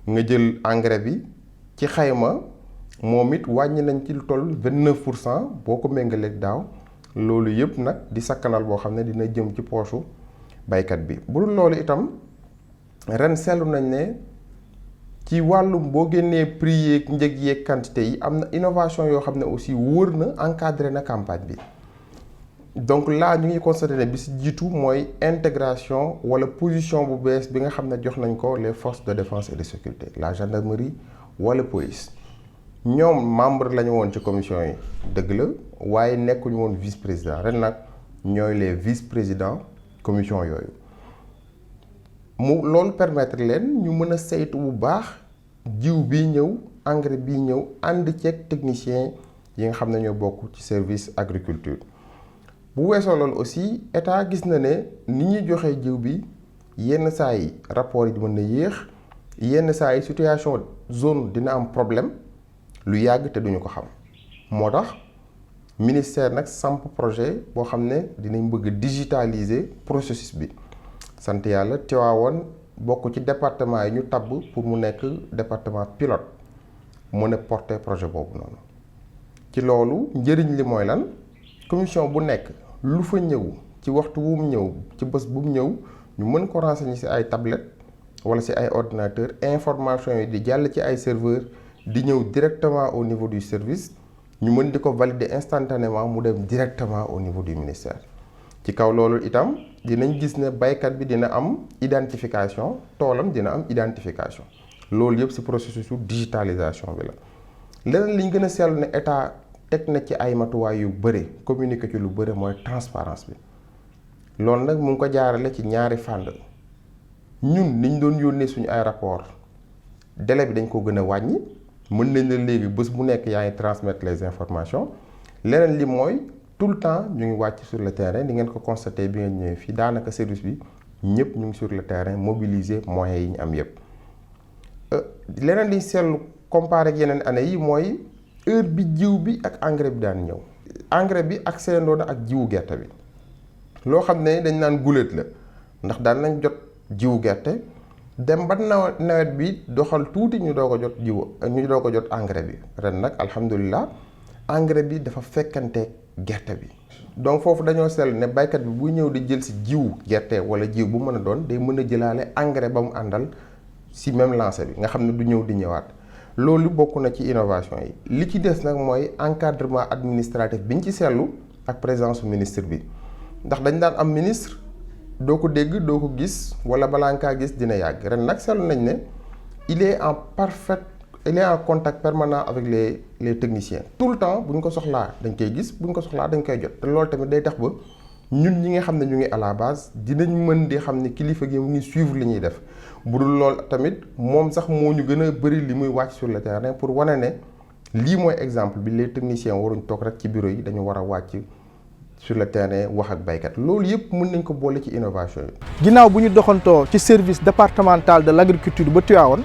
Speaker 9: nga jël engrais bi ci xayma moom it wàññi nañ ci lu toll 29% boo ko méngaleeg daaw loolu yëpp nag di sakkanal boo xam ne dina jëm ci poosu baykat bi bu dul loolu itam ren seetlu nañ ne ci wàllum boo génnee prix yeeg njëg yeeg quantité yi am na innovation yoo xam ne aussi wër na encadré na campagne bi donc là ñu ngi constaté ne bi si jiitu mooy intégration wala position bu bees bi nga xam ne jox nañ ko les forces de défense et de sécurité la gendarmerie wala police ñoom membre lañu woon ci commission yi dëgg la waaye nekkuñu woon vice président ren nag ñooy les vice présidents commission yooyu mu loolu permettre leen ñu mën a saytu bu baax jiw bi ñëw engrais bi ñëw ànd ceeg technicien yi nga xam ne ñoo bokk ci service agriculture. bu weesoo loolu aussi état gis na ne ni ñuy joxee jiw bi yenn saa yi rapport yi mën na yéex yenn saa yi situation zone dina am problème lu yàgg te duñu ko xam moo tax ministère nag samp projet boo xam ne dinañ bëgg a digitaliser processus bi sant yàlla Tivaouane bokk ci département yi ñu tabb pour mu nekk département pilote mën a porter projet boobu noonu ci loolu njëriñ li mooy lan commission bu nekk lu fa ñëw ci waxtu wu mu ñëw ci bés bu mu ñëw ñu mën ko renseigner ci ay tablette wala ci ay ordinateur information yi di jàll ci ay serveur di ñëw directement au niveau du service ñu mën di ko valider instantanément mu dem directement au niveau du ministère ci kaw loolu itam dinañ gis ne baykat bi dina am identification toolam dina am identification loolu yëpp ci processus su digitalisation bi la leneen li ñu gën a seetlu ne état teg na ci ay matuwaay yu bëri communiquer ci lu bëri mooy transparence bi loolu nag mu ngi ko jaarale ci ñaari fànn ñun niñ doon yónnee suñu ay rapport délai bi dañ ko gën a wàññi mën nañ la léegi bés bu nekk yaa ngi transmettre les informations leneen li mooy tout le temps ñu ngi wàcc sur le terrain di ngeen ko constater bi ngeen ñëwee fii daanaka service bi ñëpp ñu ngi sur le terrain mobiliser moyens yi ñu am yëpp leneen liñ seetlu comparé ak yeneen année yi mooy heure bi jiw bi ak engrais bi daan ñëw engrais bi ak seendoo na ak jiwu gerte bi loo xam ne dañ naan guléet la ndax daan nañ jot jiwu gerte dem ba nawet bi doxal tuuti ñu doog a jot ñu doog a jot engrais bi ren nag alhamdulilah engrais bi dafa fekkante gerte bi donc foofu dañoo seetlu ne baykat bi buy ñëw di jël si jiwu gerte wala jiw bu mën a doon day mën a jëlaale engrais ba mu àndal si même lancé bi nga xam ne du ñëw di ñëwaat loolu bokk na ci innovation yi li ci des nag mooy encadrement administratif bi ñu ci seetlu ak présence ministre bi ndax dañ daan am ministre doo ko dégg doo ko gis wala balaa nga kaa gis dina yàgg ren nag seetlu nañ ne il est en parfaite il est en contact permanent avec les techniciens tout le temps bu ñu ko soxlaa dañ koy gis bu ñu ko soxlaa dañ koy jot te loolu tamit day tax ba ñun ñi nga xam ne ñu ngi à la base dinañ mën di xam ne kilifa gi mu ngi suivre li ñuy def bu dul lool tamit moom sax moo ñu gën a bëri li muy wàcc sur le terrain pour wane ne lii mooy exemple bi les techniciens waruñ toog rek ci bureau yi dañu war a wàcc sur le terrain wax ak baykat loolu yëpp mën nañ ko boole ci innovation yi.
Speaker 2: ginnaaw bu ñu doxantoo ci service départemental de l' agriculture ba Tivaouane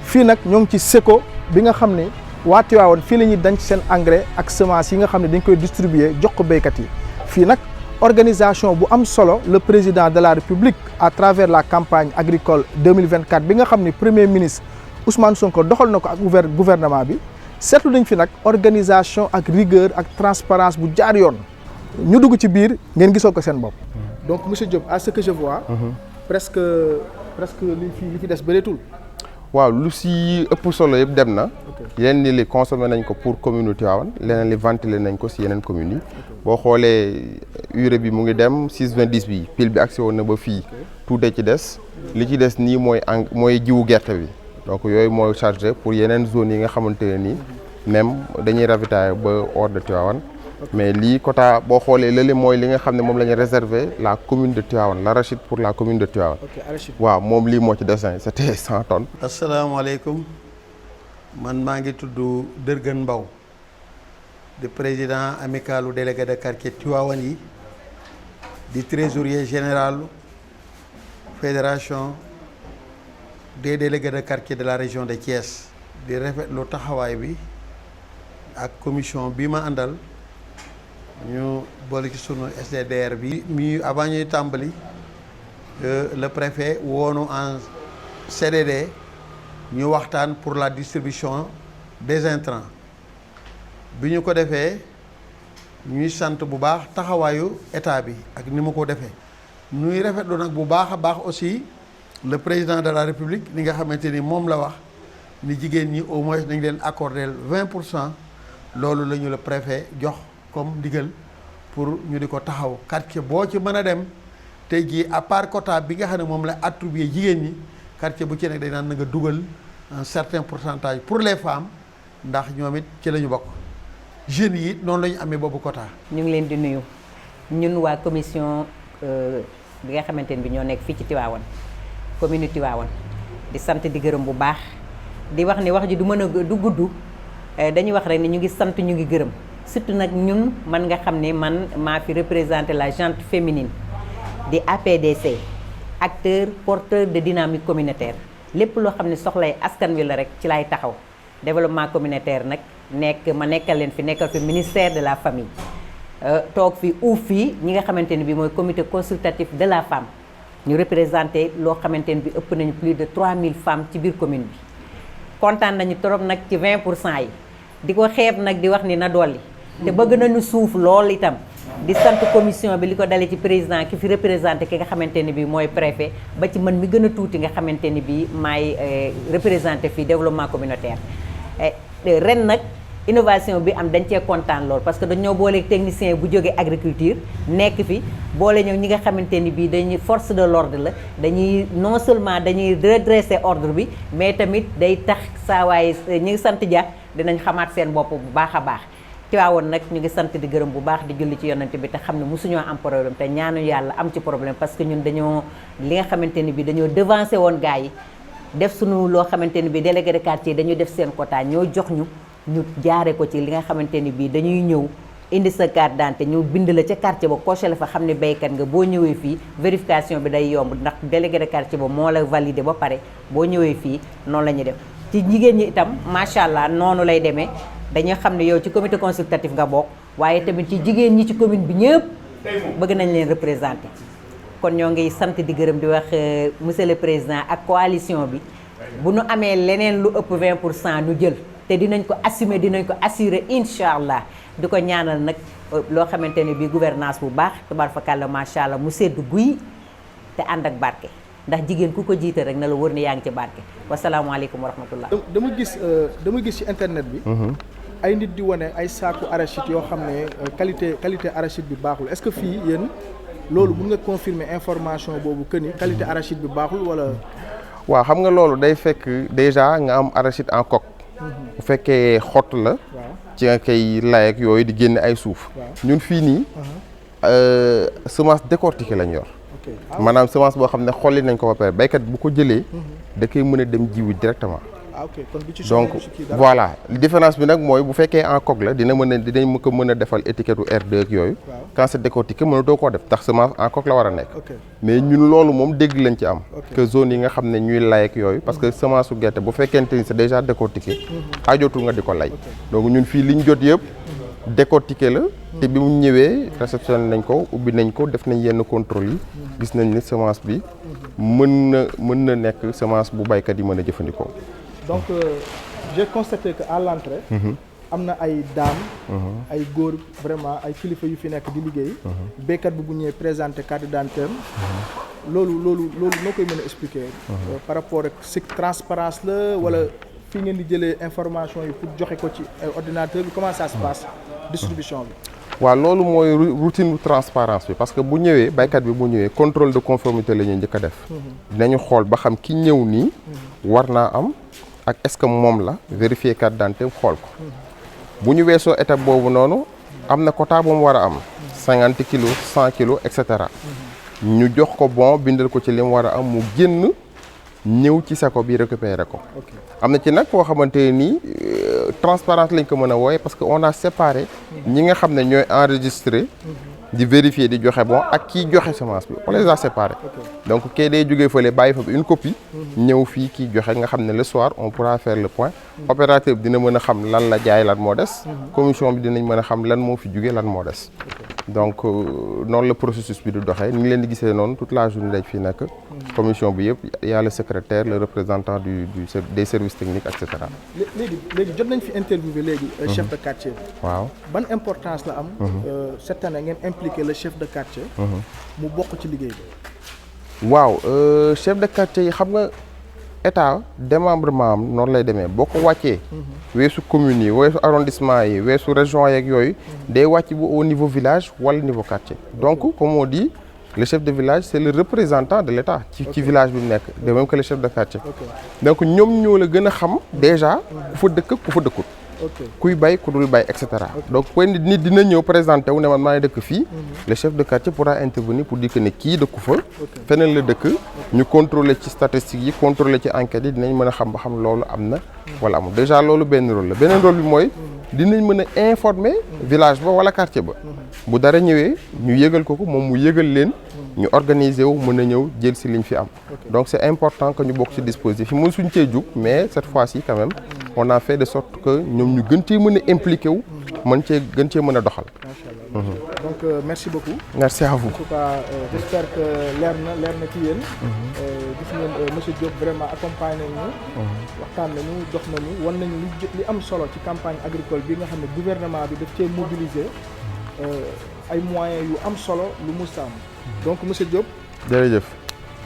Speaker 2: fii nag ñoo ngi ci SECO bi nga xam ne waa Tivaouane fii la ñuy denc seen engrais ak semence yi nga xam ne dañ koy distribuer jox ko béykat yi fii nag organisation bu am solo le président de la République à travers la campagne agricole 2024 bi nga xam ne premier ministre Ousmane Sonko doxal na ko ak gouvernement bi seetlu nañ fi nag organisation ak rigueur ak transparence bu jaar yoon ñu dugg ci biir ngeen gisoo ko seen bopp. donc monsieur Diop à ce que je vois. presque li fi des bëreetul.
Speaker 9: waaw lu si ëpp solo yëpp dem na. yeneen ni li consommé nañ ko pour commune Tivaouane leneen li ventilé nañ ko si yeneen communes yi. boo xoolee urée bi mu ngi dem 6,20 bi pile bi agsi woon na ba fii tuuti ci des li ci des nii mooy jiwu gerte bi donc yooyu mooy chargé pour yeneen zones yi nga xamante ne nii même dañuy ravitailler ba hors de Tivaouane. mais lii quota boo xoolee lële mooy li nga xam ne moom la ñu réservé la commune de Tivaouane l'arachide pour la commune de Tivaouane. waaw moom lii moo ci dessin c'était 100 tonnes.
Speaker 10: asalaamaaleykum man maa ngi tudd Dërgën Mbaw di président amicalu délégué de quartier Tivaouane yi di trésorier général fédération des délégués de quartier de la région de Thiès di rafetlu taxawaay bi ak commission bi ma àndal. ñu boole ci sunu SDDR bi mi avant ñuy tàmbali le préfet woonu en CDD ñu waxtaan pour la distribution des intrants bi ñu ko defee ñuy sant bu baax taxawaayu état bi ak ni mu ko defee ñuy rafetlu nag bu baax a baax aussi le président de la république li nga xamante ni moom la wax ni jigéen ñi au moins nañ leen accorder 20% loolu la ñu le préfet jox comme ndigal pour ñu di ko taxaw quartier boo ci mën a dem tey jii à part quota bi nga xam ne moom la attribué jigéen ñi quartier bu ci nekk dañ naan na nga dugal un certain pourcentage pour les femmes ndax ñoom it ci la ñu bokk jeunes yi it noonu la ñu amee boobu quota.
Speaker 11: ñu ngi leen di nuyu ñun waa commission bi nga xamante ne bi ñoo nekk fii ci Tivaouane commune Tivaouane di sant di gërëm bu baax di wax ni wax ji du mën a du gudd dañuy wax rek ni ñu ngi sant ñu ngi gërëm. surtout nag ñun man nga xam ne man maa fi représenté la gente féminine di APDC acteur porteur de dynamique communautaire lépp loo xam ne soxlay askan wi la rek ci lay taxaw développement communautaire nag ma nekkal leen fi nekkal fi ministère de la famille toog fi uuf fii ñi nga xamante ne bi mooy comité consultatif de la femme ñu représenté loo xamante ne bi ëpp nañu plus de 3000 femmes ci biir commune bi kontaan nañu trop nag ci 20% yi di ko xeeb nag di wax ni na dolli te bëgg nañu suuf lool itam di sant commission bi li ko dalee ci président ki fi représenté ki nga xamante ni bi mooy préfet ba ci man mi gën a tuuti nga xamante ni bi maay représenté fii développement communautaire ren nag innovation bi am dañ cee kontaan lool parce que dañoo boole technicien bu jógee agriculture nekk fi boole ñëw ñi nga xamante ni bii dañuy force de l'ordre la dañuy non seulement dañuy redresser ordre bi mais tamit day tax saa waaye ñi ngi sant ja dinañ xamaat seen bopp bu baax a baax Tivaouane nag ñu ngi sant di gërëm bu baax di julli ci yonent bi te xam ne mosuñoo am problème te ñaanu yàlla am ci problème parce que ñun dañoo li nga xamante ni bi dañoo devancé woon gars yi def suñu loo xamante ni bi délégué de quartier dañu def seen quota ñoo jox ñu jaare ko ci li nga xamante ni bii dañuy ñëw indi sa carte d'identité ñu bind la ca quartier ba coché la fa xam ne béykat nga boo ñëwee fii vérification bi day yomb ndax délégué de quartier ba moo la validé ba pare boo ñëwee fii noonu la ñuy def ci jigéen ñi itam macha allah noonu lay demee dañuy xam ne yow ci comité consultatif nga bokk waaye tamit ci jigéen ñi ci commune bi ñëpp bëgg nañ leen représenté kon ñoo ngi sant di gërëm di wax monsieur le président ak coalition bi bu nu amee leneen lu ëpp 20% nu jël te dinañ ko assumer dinañ ko assurer incha allah di ko ñaanal nag loo xamante ne bii gouvernance bu baax tabarfakàlla macha allah mu sedd guy te ànd ak barke ndax jigéen ku ko jiite rek na la wër ne yaa ngi ci barke wasalaamaaleykum wa rahmatullah.
Speaker 2: dama gis ci internet bi. ay nit di wane ay saaku arachide yoo xam ne qualité arachide bi baaxul est-ce que fii yéen loolu mun nga confirmer information boobu que ni qualité arachide bi baaxul wala.
Speaker 9: waaw xam nga loolu day fekk déjà nga am arachide en coque. fekkee xott la ci nga koy lay ak yooyu di génne ay suuf ñun fii nii semence décortiquée lañ yor maanaam semence boo xam ne xolli nañ ko ba pare baykat bu ko jëlee da koy mën a dem jiwi directement donc voilà différence bi nag mooy bu fekkee en coque la dinañ ko mën a defal étiquette R2 ak yooyu quand c'est décortiqué mënatoo koo def ndax semence en coque la war a nekk mais ñun loolu moom dégg lañ ci am que zone yi nga xam ne ñuy lay ak yooyu parce que semence su gerte bu fekkente ni c'est déjà décortiqué ajootul nga di ko lay donc ñun fii liñ jot yëpp décortiqué la te bi mu ñëwee réceptionné nañ ko ubbi nañ ko def nañ yenn contrôle yi gis nañ ni semence bi mën na nekk semence bu baykat yi mën a jëfandikoo.
Speaker 2: Donc j'ai constaté que à l'entrée am na ay dames ay góor vraiment ay kilifa yu fi nekk di liggéey béykat bu ñëwee présenté carte d'identité loolu noo koy mën a expliquer par rapport ak si transparence la wala fii ngeen di jëlee information yi pour joxe ko ci ordinateur bi comment ça se passe distribution bi
Speaker 9: waaw loolu mooy routine transparence bi parce que bu ñëwee baykat bi bu ñëwee contrôle de conformité la ñuy njëkk a def dinañu xool ba xam ki ñëw nii war naa am ak est-ce que moom la vérifier carte d'identité xool ko bu ñu weesoo étape boobu noonu am na quota bu mu war a am 50 kilos 100 kilos et cetera ñu jox ko bon bindal ko ci li mu war a am mu génn ñëw ci sako bi récupérer ko am na ci nag foo xamante nii transparence lañ ko mën a wooye parce que on a séparé ñi nga xam ne ñooy enregistré di vérifier di joxe bon ak kii joxe semence bi on les a séparés donc kay day jógee fële bàyyi fa une copie ñëw fii kii joxe nga xam ne le soir on pourra faire le point opérateur bi dina mën a xam lan la jaay lan moo des commission bi dinañ mën a xam lan moo fi jóge lan moo des donc noonu la processus bi du doxee ni ngi leen di gisee noonu toute la journée dañ fii nekk commission bi yëpp y a le secrétaire le représentant des services techniques et cetera.
Speaker 2: léegi jot nañ fi interviewé léegi chef de quartier
Speaker 9: waaw
Speaker 2: ban importance la am cette année ngeen impliqué le chef de quartier mu bokk ci liggéey bi
Speaker 9: waaw chef de quartier yi xam nga état démembrement am noonu lay demee boo ko wàccee weesu communes yi weesu arrondissement yi weesu région yeeg yooyu day wàcc bu au niveau village wala niveau quartier donc comme on dit le chef de village c'est le représentant de l'état ci village bi mu nekk de même que le chef de quartier donc ñoom ñoo la gën a xam déjà ku fa dëkk ku fa dëkkut kuy bay ku dul bay et cetera donc point nit dina ñëw présenté wu ne man maa ngi dëkk fii le chef de quartier pourra intervenir pour dire que ne kii dëkku fa feneen la dëkk ñu contrôler ci statistiques yi contrôler ci enquêtes yi dinañ mën a xam ba xam loolu am na wala amul déjà loolu benn rôle la beneen rôle bi mooy dinañ mën a informer village ba wala quartier ba bu dara ñëwee ñu yëgal ko moom mu yëgal leen ñu organiser wu mën a ñëw jël si liñ fi am donc c'est important que ñu bokk ci dispositif yi suñ cee jug mais cette fois-ci quand même on a fait de sorte que ñoom ñu gën cee mën a impliqué wu gën cee mën a doxal.
Speaker 2: donc merci beaucoup.
Speaker 9: merci à vous.
Speaker 2: en tout cas j'espère que leer na ci yéen. gis ngeen monsieur Diop vraiment accompagné nañu. waxtaan nañu dox nañu wan nañu li am solo ci campagne agricole bi nga xam ne gouvernement bi daf cee mobiliser ay moyens yu am solo lu mu sàmm. donc monsieur Diop.
Speaker 9: jërëjëf.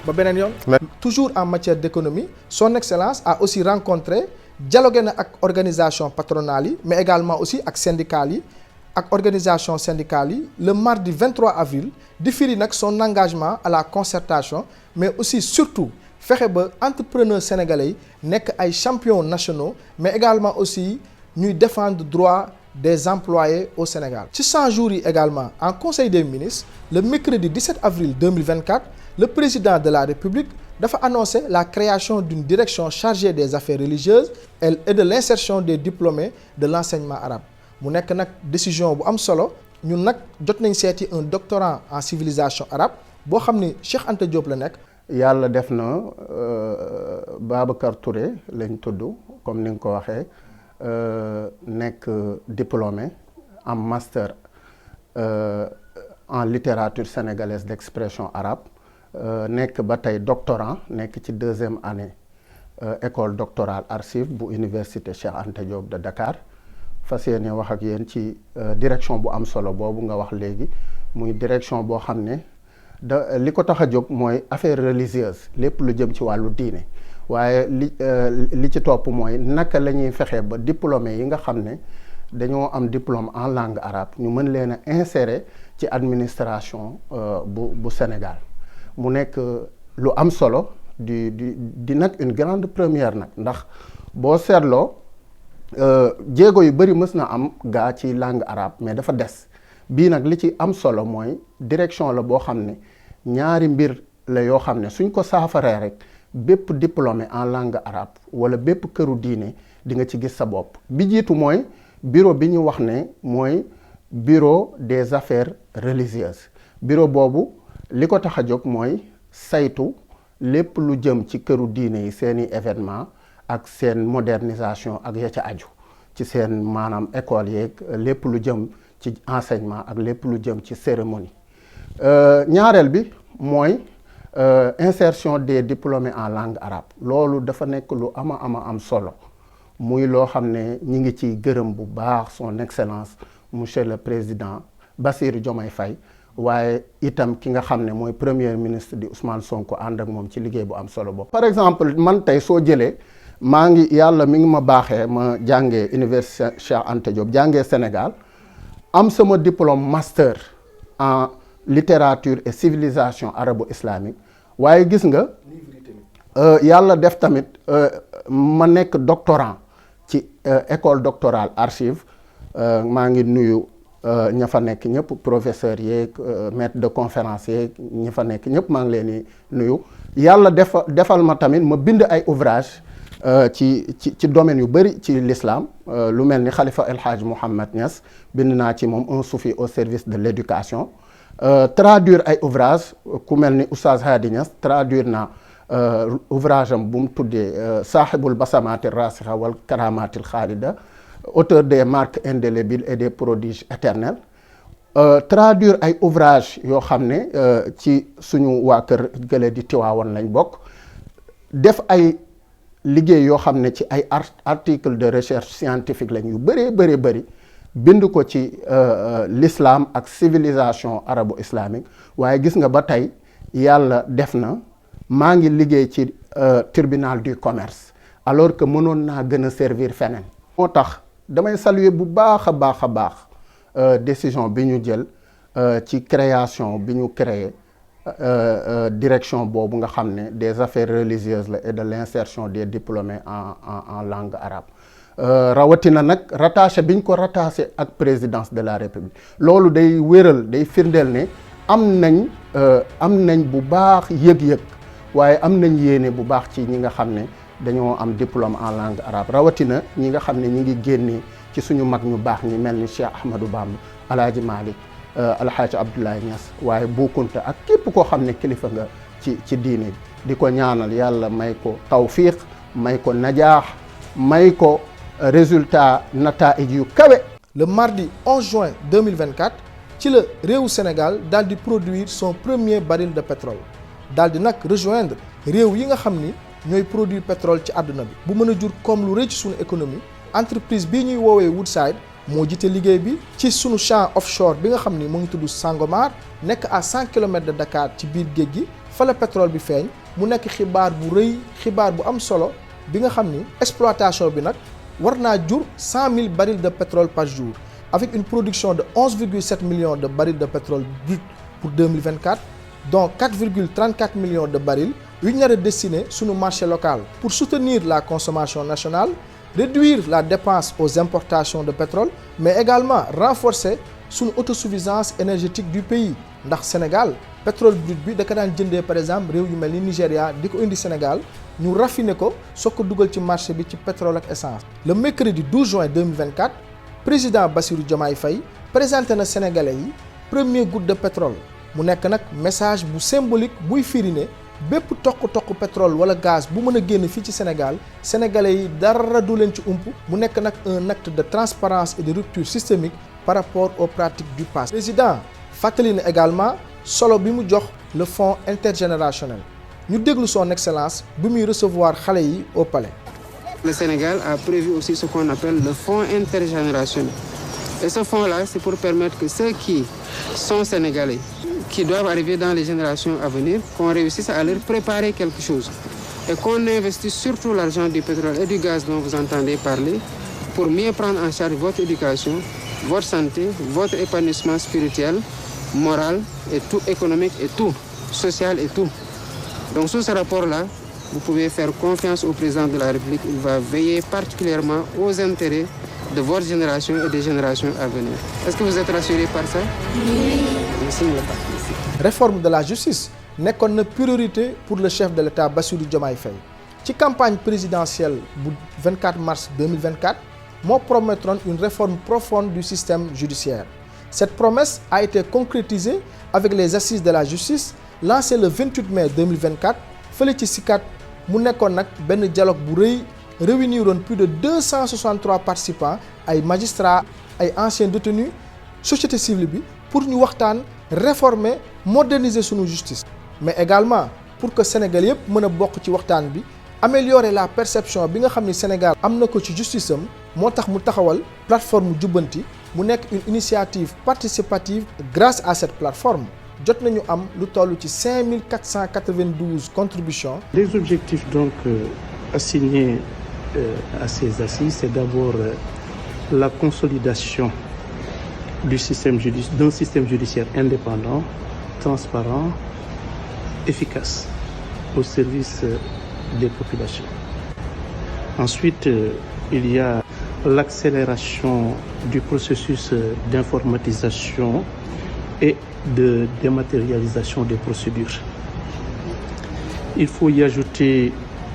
Speaker 2: ba beneen yoon. toujours en matière d'économie son excellence a aussi rencontré dialogué na ak organisation patronale yi mais également aussi ak syndicales yi ak organisation syndicale yi le mardi 23 avril di firi nag son engagement à la concertation mais aussi surtout fexe ba entrepreneurs sénégalais yi nekk ay champions nationaux mais également aussi ñuy défendre droit des employés au Sénégal. ci 100 jours yi également en conseil des ministres le mercredi 17 avril 2024 le président de la République dafa annoncé la création d'une direction chargée des affaires religieuses et de l'insertion des diplômés de l'enseignement arabe mu nekk nag décision bu am solo ñun nag jot nañ seeti un doctorant en civilisation arabe boo xam ni Cheikh Anta Diop la nekk.
Speaker 10: yàlla def na Babacar Touré lañ tudd comme ni nga ko waxee nekk diplômé en master en littérature sénégalaise d'expression arabe. nekk ba tey doctorant nekk ci 2e année école doctorale Archives bu université Cheikh Anta Diop de Dakar fas yéene wax ak yéen ci direction bu am solo boobu nga wax léegi muy direction boo xam ne li ko tax a jóg mooy affaire religieuse lépp lu jëm ci wàllu diine waaye li ci topp mooy naka la ñuy fexee ba diplômé yi nga xam ne dañoo am diplôme en langue arabe ñu mën leen a insérer ci administration bu Sénégal. mu nekk lu am solo di nag une grande première nag ndax boo seetloo
Speaker 12: jéego yu bëri mës na am gaa ci langue arabe mais dafa des bii nag li ci am solo mooy direction la boo xam ne ñaari mbir la yoo xam ne suñ ko saafaree rek bépp diplômé en langue arabe wala bépp këru diine di nga ci gis sa bopp. bi jiitu mooy bureau bi ñu wax ne mooy bureau des affaires religieuses bureau boobu li ko tax a jóg mooy saytu lépp lu jëm ci këru diine yi seeni événement ak seen modernisation ak ya ca aju ci seen maanaam école yeeg lépp lu jëm ci enseignement ak lépp lu jëm ci cérémonie. ñaareel bi mooy insertion des diplômés en langue arabe loolu dafa nekk lu am solo muy loo xam ne ñi ngi ci gërëm bu baax son excellence monsieur le président Bassirou Diomaye Faye waaye itam ki nga xam ne mooy premier ministre di Ousmane Sonko ànd ak moom ci liggéey bu am solo boobu. par exemple man tey soo jëlee maa ngi yàlla mi ngi ma baaxee ma jàngee université Cheikh Anta Diop jàngee Sénégal am sama diplôme master en littérature et civilisation arabo-islamique waaye gis nga yàlla def tamit ma nekk doctorant ci école doctorale archive maa ngi nuyu ña fa nekk ñëpp professeur yeeg maître de conférence yeeg ñi fa nekk ñëpp maa ngi leen di nuyu yàlla defal ma tamit ma bind ay ouvrage ci domaine yu bëri ci l'islam lu mel ni Khalifa El Hadj Mouhamed Niass bind naa ci moom un soufi au service de l'éducation traduire ay ouvrage ku mel ni Oustaz Hadi Niass traduire naa ouvrage am bu mu tuddee Sahibul Basamaati Rasikha wal Karamatil Khalida auteur des marques indélébiles et des prodiges éternels traduire ay ouvrage yoo xam ne ci suñu waa kër gële di Tiwaawan lañ bokk def ay liggéey yoo xam ne ci ay article de recherche scientifique lañ yu bëree bëri bind ko ci l'islam ak civilisation arabo-islamique waaye gis nga ba tey yàlla def na maa ngi liggéey ci tribunal du commerce alors que mënoon naa gën a servir feneen. moo tax damay saluer bu baax a baax décision bi ñu jël ci création bi ñu créé direction boobu nga xam ne des affaires religieuses la et de l'insertion des diplômés en langue arabe rawatina nag rattaché bi ñu ko rattaché ak présidence de la république loolu day wéral day firndeel ne am nañ bu baax yëg-yëg waaye am nañ yéene bu baax ci ñi nga xam ne dañoo am diplôme en langue arabe rawatina ñi nga xam ne ñi ngi génnee ci suñu mag ñu baax ñi mel ni Cheikh Ahmadou Bamba Alaaji Malick Alxaaji Abdoulaye Niass waaye Bou Kounta ak képp koo xam ne kilifa nga ci diine bi di ko ñaanal yàlla may ko tawfiq may ko najaax may ko résultat nataij yu kawe.
Speaker 2: Le mardi 11 juin 2024 ci la réewu Sénégal daal di produire son premier baril de pétrole daal di nag rejoindre réew yi nga xam ni ñooy produire pétrole ci àdduna bi bu mën a jur comme lu rëy ci suñu économie entreprise bii ñuy woowee Woodside moo jiite liggéey bi ci sunu champ offshore bi nga xam ni mu ngi tudd Sangomar nekk à 100 kilomètres de Dakar ci biir géej gi fa la pétrole bi feeñ mu nekk xibaar bu rëy xibaar bu am solo bi nga xam ni exploitation bi nag war naa jur 100 000 barils de pétrole par jour avec une production de 11,7 millions de barils de pétrole brut pour 2024 dont 4,34 millions de barils yu ñu nar a destiné sunu marché local pour soutenir la consommation nationale réduire la dépense aux importations de pétrole mais également renforcer sunu autosuffisance énergétique du pays ndax Sénégal pétrole brut bi da ko daan jëndee par exemple réew yu mel ni Nigéria di ko indi Sénégal ñu raffiné ko soog ko dugal ci marché bi ci pétrole ak essence. Le mercredi 12 juin 2024 président Bassirou Diomaye Faye présenté na Sénégalais yi premier goutte de pétrole mu nekk nag message bu symbolique buy firi ne bépp toq pétrole wala gaz bu mën a génn fii ci Sénégal sénégalais yi dara du leen ci ump mu nekk nag un acte de transparence et de rupture systémique par rapport aux pratiques du passé. Président fàttali na également solo bi mu jox le fonds intergénérationnel ñu déglu son excellence bi muy recevoir xale yi au palais.
Speaker 1: Le Sénégal a prévu aussi ce qu'on appelle le fonds intergénérationnel. Et ce fonds-là, c'est pour permettre que ceux qui sont sénégalais, qui doivent arriver dans les générations à venir, qu'on réussisse à leur préparer quelque chose. Et qu'on investisse surtout l'argent du pétrole et du gaz dont vous entendez parler pour mieux prendre en charge votre éducation, votre santé, votre épanouissement spirituel, moral et tout économique et tout social et tout. Donc sous ce rapport-là, vous pouvez faire confiance au président de la République. Il va veiller particulièrement aux intérêts de votre génération et des générations à venir. Est-ce que vous êtes rassuré par ça? Oui.
Speaker 2: Réforme de la justice nekkoon na priorité pour le chef de l'État Bassirou Diomaye Faye ci campagne présidentielle bu 24 mars 2024 moo promettroon une réforme profonde du système judiciaire. Cette promesse a été concrétisée avec les assises de la justice lancées le 28 mai 2024 fële ci Sicap mu nekkoon nag benn dialogue bu rëy réuniroon plus de 263 participants ay magistrats ay anciens détenus société civile bi pour ñu waxtaan réformer moderniser sunu justice. Mais également pour que Sénégal yëpp mën a bokk ci waxtaan bi améliorer la perception bi nga xam ni Sénégal am na ko ci justice am moo tax mu taxawal plateforme jubbanti mu nekk une initiative participative. Grâce à cette plateforme jot nañu am lu toll ci 5492 contributions.
Speaker 13: Les objectifs donc assignés à ces assises, c'est d'abord la consolidation d'un système judiciaire indépendant, transparent, efficace au service des populations. Ensuite, il y a l'accélération du processus d'informatisation et de dématérialisation des procédures. Il faut y ajouter,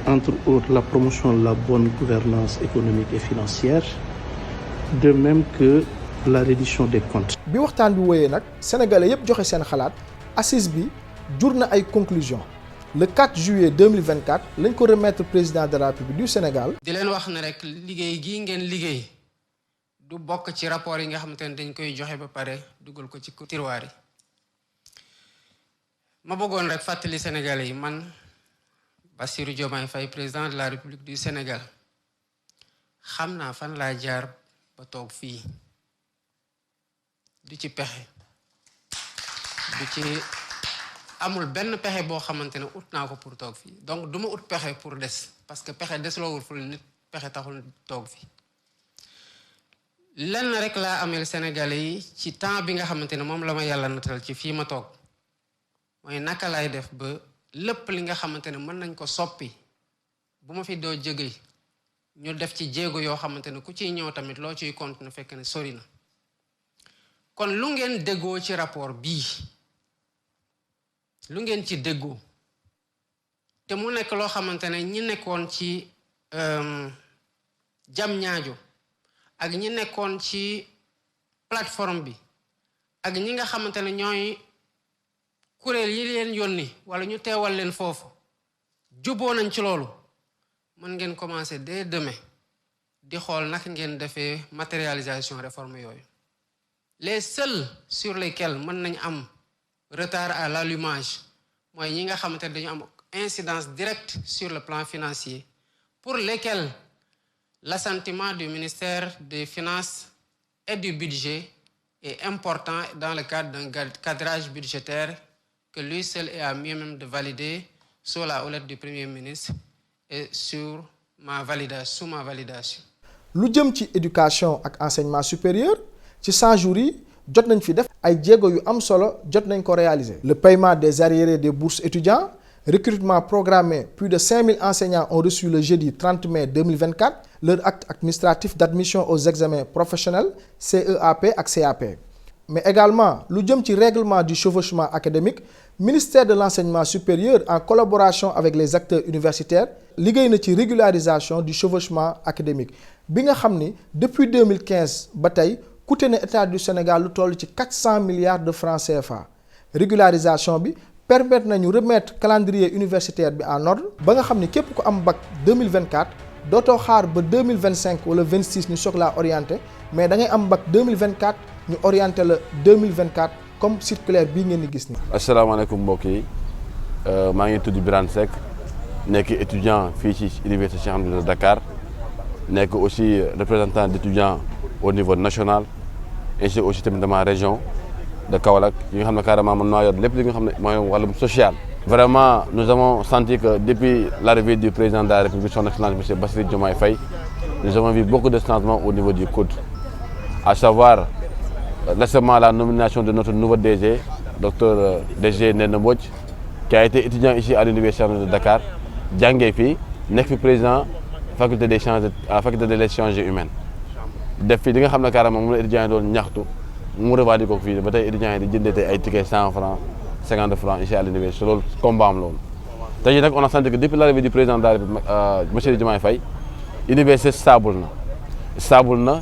Speaker 13: entre autres, la promotion de la bonne gouvernance économique et financière, de même que la reddition des comptes.
Speaker 2: Bi waxtaan bi wéyee nag sénégalais yëpp joxe seen xalaat assise bi jur na ay conclusions. Le 4 juillet 2024 lañ ko remettre président de la République du Sénégal.
Speaker 1: di leen wax ne rek liggéey gii ngeen liggéey du bokk ci rapport yi nga xamante ne dañ koy joxe ba pare dugal ko ci tiroir yi. ma bëggoon rek fàttali sénégalais yi man Bassirou Diomaye Faye président de la République du Sénégal xam naa fan laa jaar ba toog fii du ci pexe du ci amul benn pexe boo xamante ne ut naa ko pour toog fii donc du ma ut pexe pour des parce que pexe desloowul ful nit pexe taxul toog fii lenn rek laa ameel sénégalais yi ci temps bi nga xamante ne moom la ma yàlla natal ci fii ma toog mooy naka lay def ba lépp li nga xamante ne mën nañ ko soppi bu ma fi doo jóge ñu def ci jéego yoo xamante ne ku ciy ñëw tamit loo ciy continuer fekk ne sori na kon lu ngeen déggoo ci rapport bii lu ngeen ci déggoo te mu nekk loo xamante ne ñi nekkoon ci jam ñaajo ak ñi nekkoon ci plateforme bi ak ñi nga xamante ne ñooy kuréel yi leen yónni wala ñu teewal leen foofu juboo nañ ci loolu mën ngeen commencer dès demain di xool naka ngeen defee matérialisation réforme yooyu. Les seuls sur lesquels mën nañ am retard à l'allumage mooy ñi nga xamante ne dañu am incidence directe sur le plan financier pour lesquels l'assentiment du ministère des Finances et du Budget est important dans le cadre d'un cadrage budgétaire que lui seul est à mieux même de valider sous la houlette du Premier ministre et sous ma validation.
Speaker 2: Lu jëm ci éducation ak enseignement supérieur ci 100 jours yi jot nañ fi def ay jéego yu am solo jot nañ ko réaliser. Le paiement des arriérés des bourses étudiants, recrutement programmé, plus de 5000 enseignants ont reçu le jeudi 30 mai 2024 leur acte administratif d'admission aux examens professionnels CEAP ak CAP. Mais également lu jëm ci règlement du chevauchement académique, ministère de l'enseignement supérieur en collaboration avec les acteurs universitaires liggéey na ci régularisation du chevauchement académique bi nga xam ni depuis 2015 ba tey coûté na état du Sénégal lu toll ci 400 milliards de francs CFA. Régularisation bi permettre nañu remettre calendrier universitaire bi en ordre ba nga xam ni képp ku am bac 2024 dootoo xaar ba 2025 wala 26 ñu soog laa orienté mais da ngay am bac 2024 ñu orienté la 2024 comme circulaire bii ngeen di gis ni.
Speaker 14: asalaamaaleykum mbokk yi maa ngi tudd Birane Seck nekk étudiant fii ci université Cheikh Anta Diop de Dakar nekk aussi représentant d'étudiants au niveau national ainsi aussi tamit de ma région de Kaolack yi nga xam ne carrément mën naa yor lépp li nga xam ne mooy wàllum social. Vraiment nous avons senti que depuis l'arrivée du président de la République son excellence monsieur Bassirou Diomaye Faye nous avons vu beaucoup de changements au niveau du COUD, à savoir récemment la nomination de notre nouveau DG, docteur DG Néné Mbodj, qui a été étudiant ici à l'université de Dakar jàngee fii nekk fi président faculté des sciences faculté de l'échange humain def fii di nga xam ne carrément moom la étudiants yi doon ñaxtu mu revendiqué ko fii ba tey étudiants yi di jëndee tey ay tickets 100 francs 50 francs ici à l'université loolu combat am loolu. tey jii nag on a senti que depuis l'arrivée du président de la République monsieur Diomaye Faye université stable na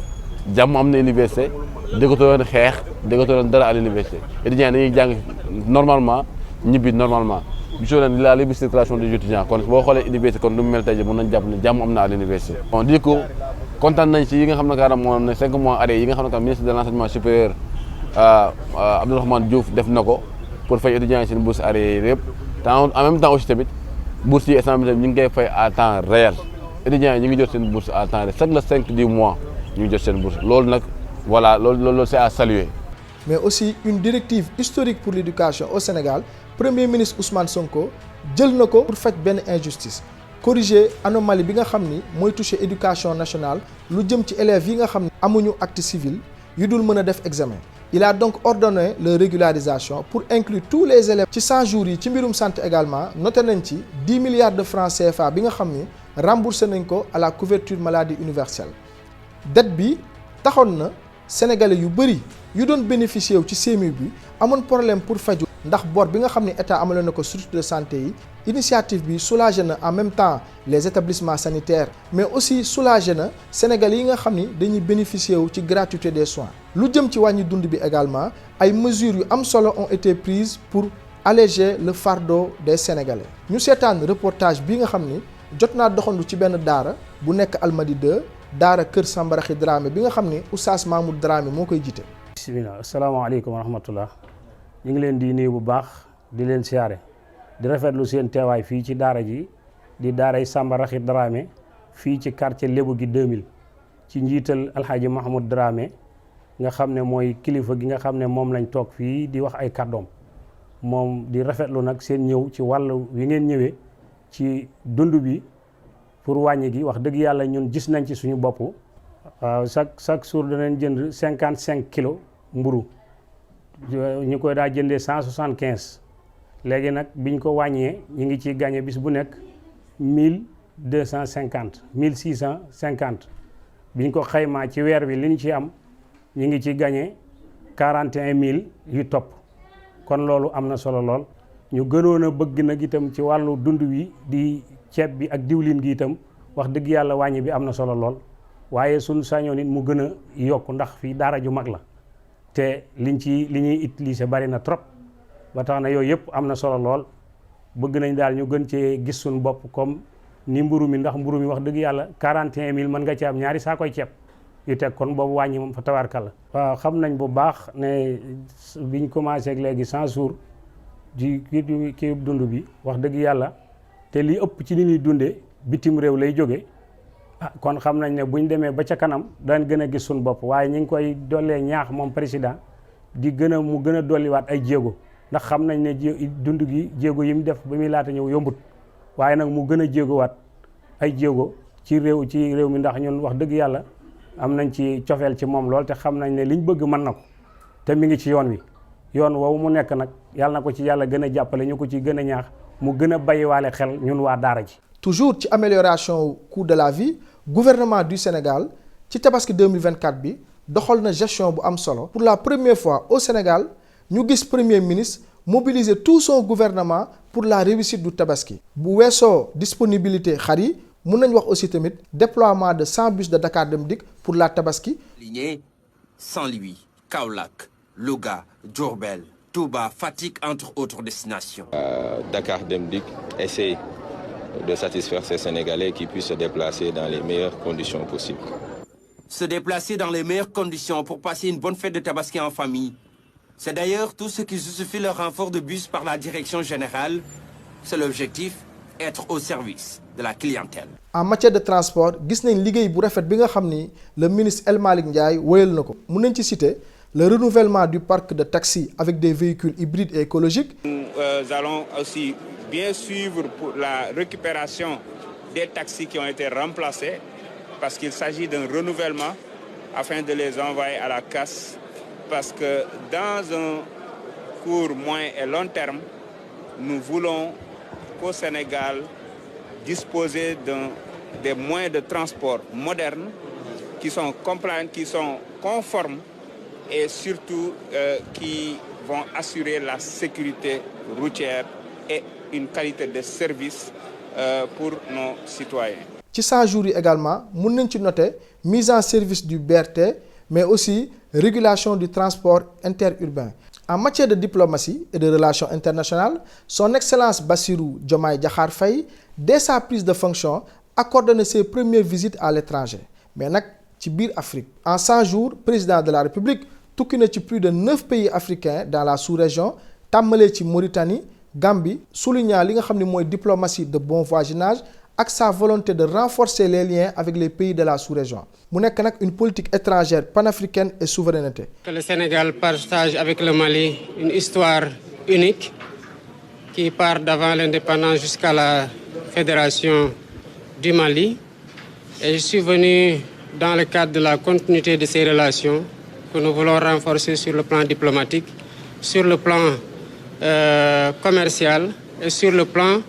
Speaker 14: jàmm am na université déggatoo leen xeex déggatoo leen dara à l'université étudiants yi dañuy jàng normalement ñibbi normalement gisoo leen la libre circulation des étudiants kon boo xoolee université kon lu mu mel tey jii mën nañ jàpp ne jàmm am na à l'université. bon di ko kontaan nañ ci yi nga xam ne carrément moom ne 5 mois arrêt yi nga xam ne ministre de l'enseignement supérieur Abdourahmane Diouf def na ko pour fay étudiants yi seen bourse arrêt yi yëpp en même temps aussi tamit bourse yi instant bi ñu ngi koy fay à temps réel étudiants yi ñu ngi jot seen bourse à temps réel chaque le 5 du mois ñu ngi jot seen bourse loolu nag voilà loolu c'est à saluer.
Speaker 2: mais aussi une directive historique pour l'éducation au Sénégal premier ministre Ousmane Sonko jël na ko pour faj benn injustice corriger anomalie bi nga xam ni mooy toucher éducation nationale lu jëm ci élèves yi nga xam ne amuñu acte civil yu dul mën a def examen. Il a donc ordonné leur régularisation pour inclure tous les élèves ci 100 jours yi ci mbirum santé également noté nañ ci 10 milliards de francs CFA bi nga xam ni remboursé nañ ko à la couverture maladie universelle. dette bi taxoon na sénégalais yu bëri yu doon bénéficier wu ci CMU bi amoon problème pour faju ndax bor bi nga xam ne état amaloon na ko structure de santé yi initiative bi soulagé na en même temps les établissements sanitaires mais aussi soulagé na sénégalais yi nga xam ni dañuy bénéficier wu ci gratuité des soins. lu jëm ci wàññi dund bi également ay mesures yu am solo ont été prises pour alléger le fardeau des sénégalais. ñu seetaan reportage bi nga xam ni jot naa doxandu ci benn daara bu nekk Almadies 2 daara Kër Sambaraxi Dramé bi nga xam ni Oustaz Mahmoud Dramé moo koy jiite.
Speaker 15: bismillah asalaamaaleykum wa rahmatullah ñu ngi leen di nuyu bu baax di leen siyaare di rafetlu seen teewaay fii ci daara ji di daaray Sambaraxi Dramé fii ci quartier Lébu gi 2000 ci njiital Alhaji Mahmoud Dramé nga xam ne mooy kilifa gi nga xam ne moom lañ toog fii di wax ay kàddoom moom di rafetlu nag seen ñëw ci wàllu wi ngeen ñëwee ci dund bi pour wàññi gi wax dëgg yàlla ñun gis nañ ci suñu bopp. waaw chaque jour danañ jënd 55 kilos mburu ñu koy daa jëndee 175 léegi nag biñ ko wàññee ñu ngi ciy gagné bis bu nekk 1250 1650 biñ ko xaymaa ci weer bi li ñu ci am ñu ngi ciy gagné 41000 yu topp kon loolu am na solo lool. ñu gënoon a bëgg nag itam ci wàllu dund wi di ceeb bi ak diwlin gi itam wax dëgg yàlla wàññi bi am na solo lool. waaye suñu sañoon it mu gën a yokk ndax fii daara ju mag la te li ñuy utiliser bari na trop ba tax na yooyu yëpp am na solo lool bëgg nañ daal ñu gën cee gis suñu bopp comme ni mburu mi ndax mburu mi wax dëgg yàlla 41000 mën nga ci am ñaari saa koy ceeb yu teg kon boobu wàññi moom fa tawarkal la. waaw xam nañ bu baax ne biñ commencé ak léegi 100 jours di kii dund bi wax dëgg yàlla te li ëpp ci ni ñuy dundee bitim réew lay jóge kon xam nañ ne buñ demee ba ca kanam daan gën a gis suñu bopp waaye ñu ngi koy dollee ñaax moom président di mu gën a dolliwaat ay jéego ndax xam nañ ne dund gi jéego yi mu def ba muy laata ñëw yombut waaye nag mu gën a jéegowaat ay jéego ci réew mi ndax ñun wax dëgg yàlla am nañ ci cofeel ci moom lool te xam nañ ne liñ bëgg mën na ko te mi ngi ci yoon wi yoon woowu mu nekk nag yàlla na ko ci yàlla gën a jàppale ñu ko ci gën a ñaax mu gën a bàyyiwaale xel ñun waa daara ji.
Speaker 2: toujours ci amélioration coût de la vie gouvernement du Sénégal ci tabaski 2024 bi doxal na gestion bu am solo. pour la première fois au Sénégal ñu gis premier ministre mobiliser tout son gouvernement pour la réussite du tabaski. bu weesoo disponibilité xar yi mun nañ wax aussi tamit déploiement de 100 bus de Dakar Dem Dikk pour la tabaski.
Speaker 16: Ligné Saint-Louis, Kaolack, Louga, Diourbel, Touba, Fatick entre autres destinations.
Speaker 17: Dakar Dem Dikk essaie de satisfaire ces Sénégalais qui puissent se déplacer dans les meilleures conditions possibles.
Speaker 16: Se déplacer dans les meilleures conditions pour passer une bonne fête de Tabaski en famille. C'est d'ailleurs tout ce qui justifie le renfort de bus par la direction générale. C'est l'objectif, être au service de la clientèle.
Speaker 2: En matière de transport gis nañ liggéey bu rafet bi nga xam ni le ministre El Malick Ndiaye wéyal na ko mun nañ ci citer le renouvellement du parc de taxis avec des véhicules hybrides et écologiques.
Speaker 18: Nous allons aussi bien suivre pour la récupération des taxis qui ont été remplacés parce qu'il s'agit d'un renouvellement afin de les envoyer à la casse parce que dans un court, moyen et long terme, nous voulons qu'au Sénégal, disposer des moyens de transport modernes qui sont compliants, qui sont conformes et surtout qui vont assurer la sécurité routière et une qualité de service pour nos citoyens.
Speaker 2: ci 100 jours yi également mun nañ ci noter mise en service du BRT mais aussi régulation du transport interurbain. En matière de diplomatie et de relations internationales, son Excellence Bassirou Diomaye Diakhar Faye, dès sa prise de fonction, accorde ses premières visites à l'étranger. Mais nag ci biir Afrique. En 100 jours, président de la République tukki na ci plus de 9 pays africains dans la sous-région, tàmmalee ci Mauritanie, Gambie, soulignant li nga xam ne mooy diplomatie de bon voisinage ak sa volonté de renforcer les liens avec les pays de la sous-région. mu nekk nag une politique étrangère panafricaine et souveraineté.
Speaker 1: Que le Sénégal partage avec le Mali une histoire unique qui part d'avant l'indépendance jusqu'à la fédération du Mali. Et je suis venu dans le cadre de la continuité de ces relations que nous voulons renforcer sur le plan diplomatique, sur le plan commercial et sur le plan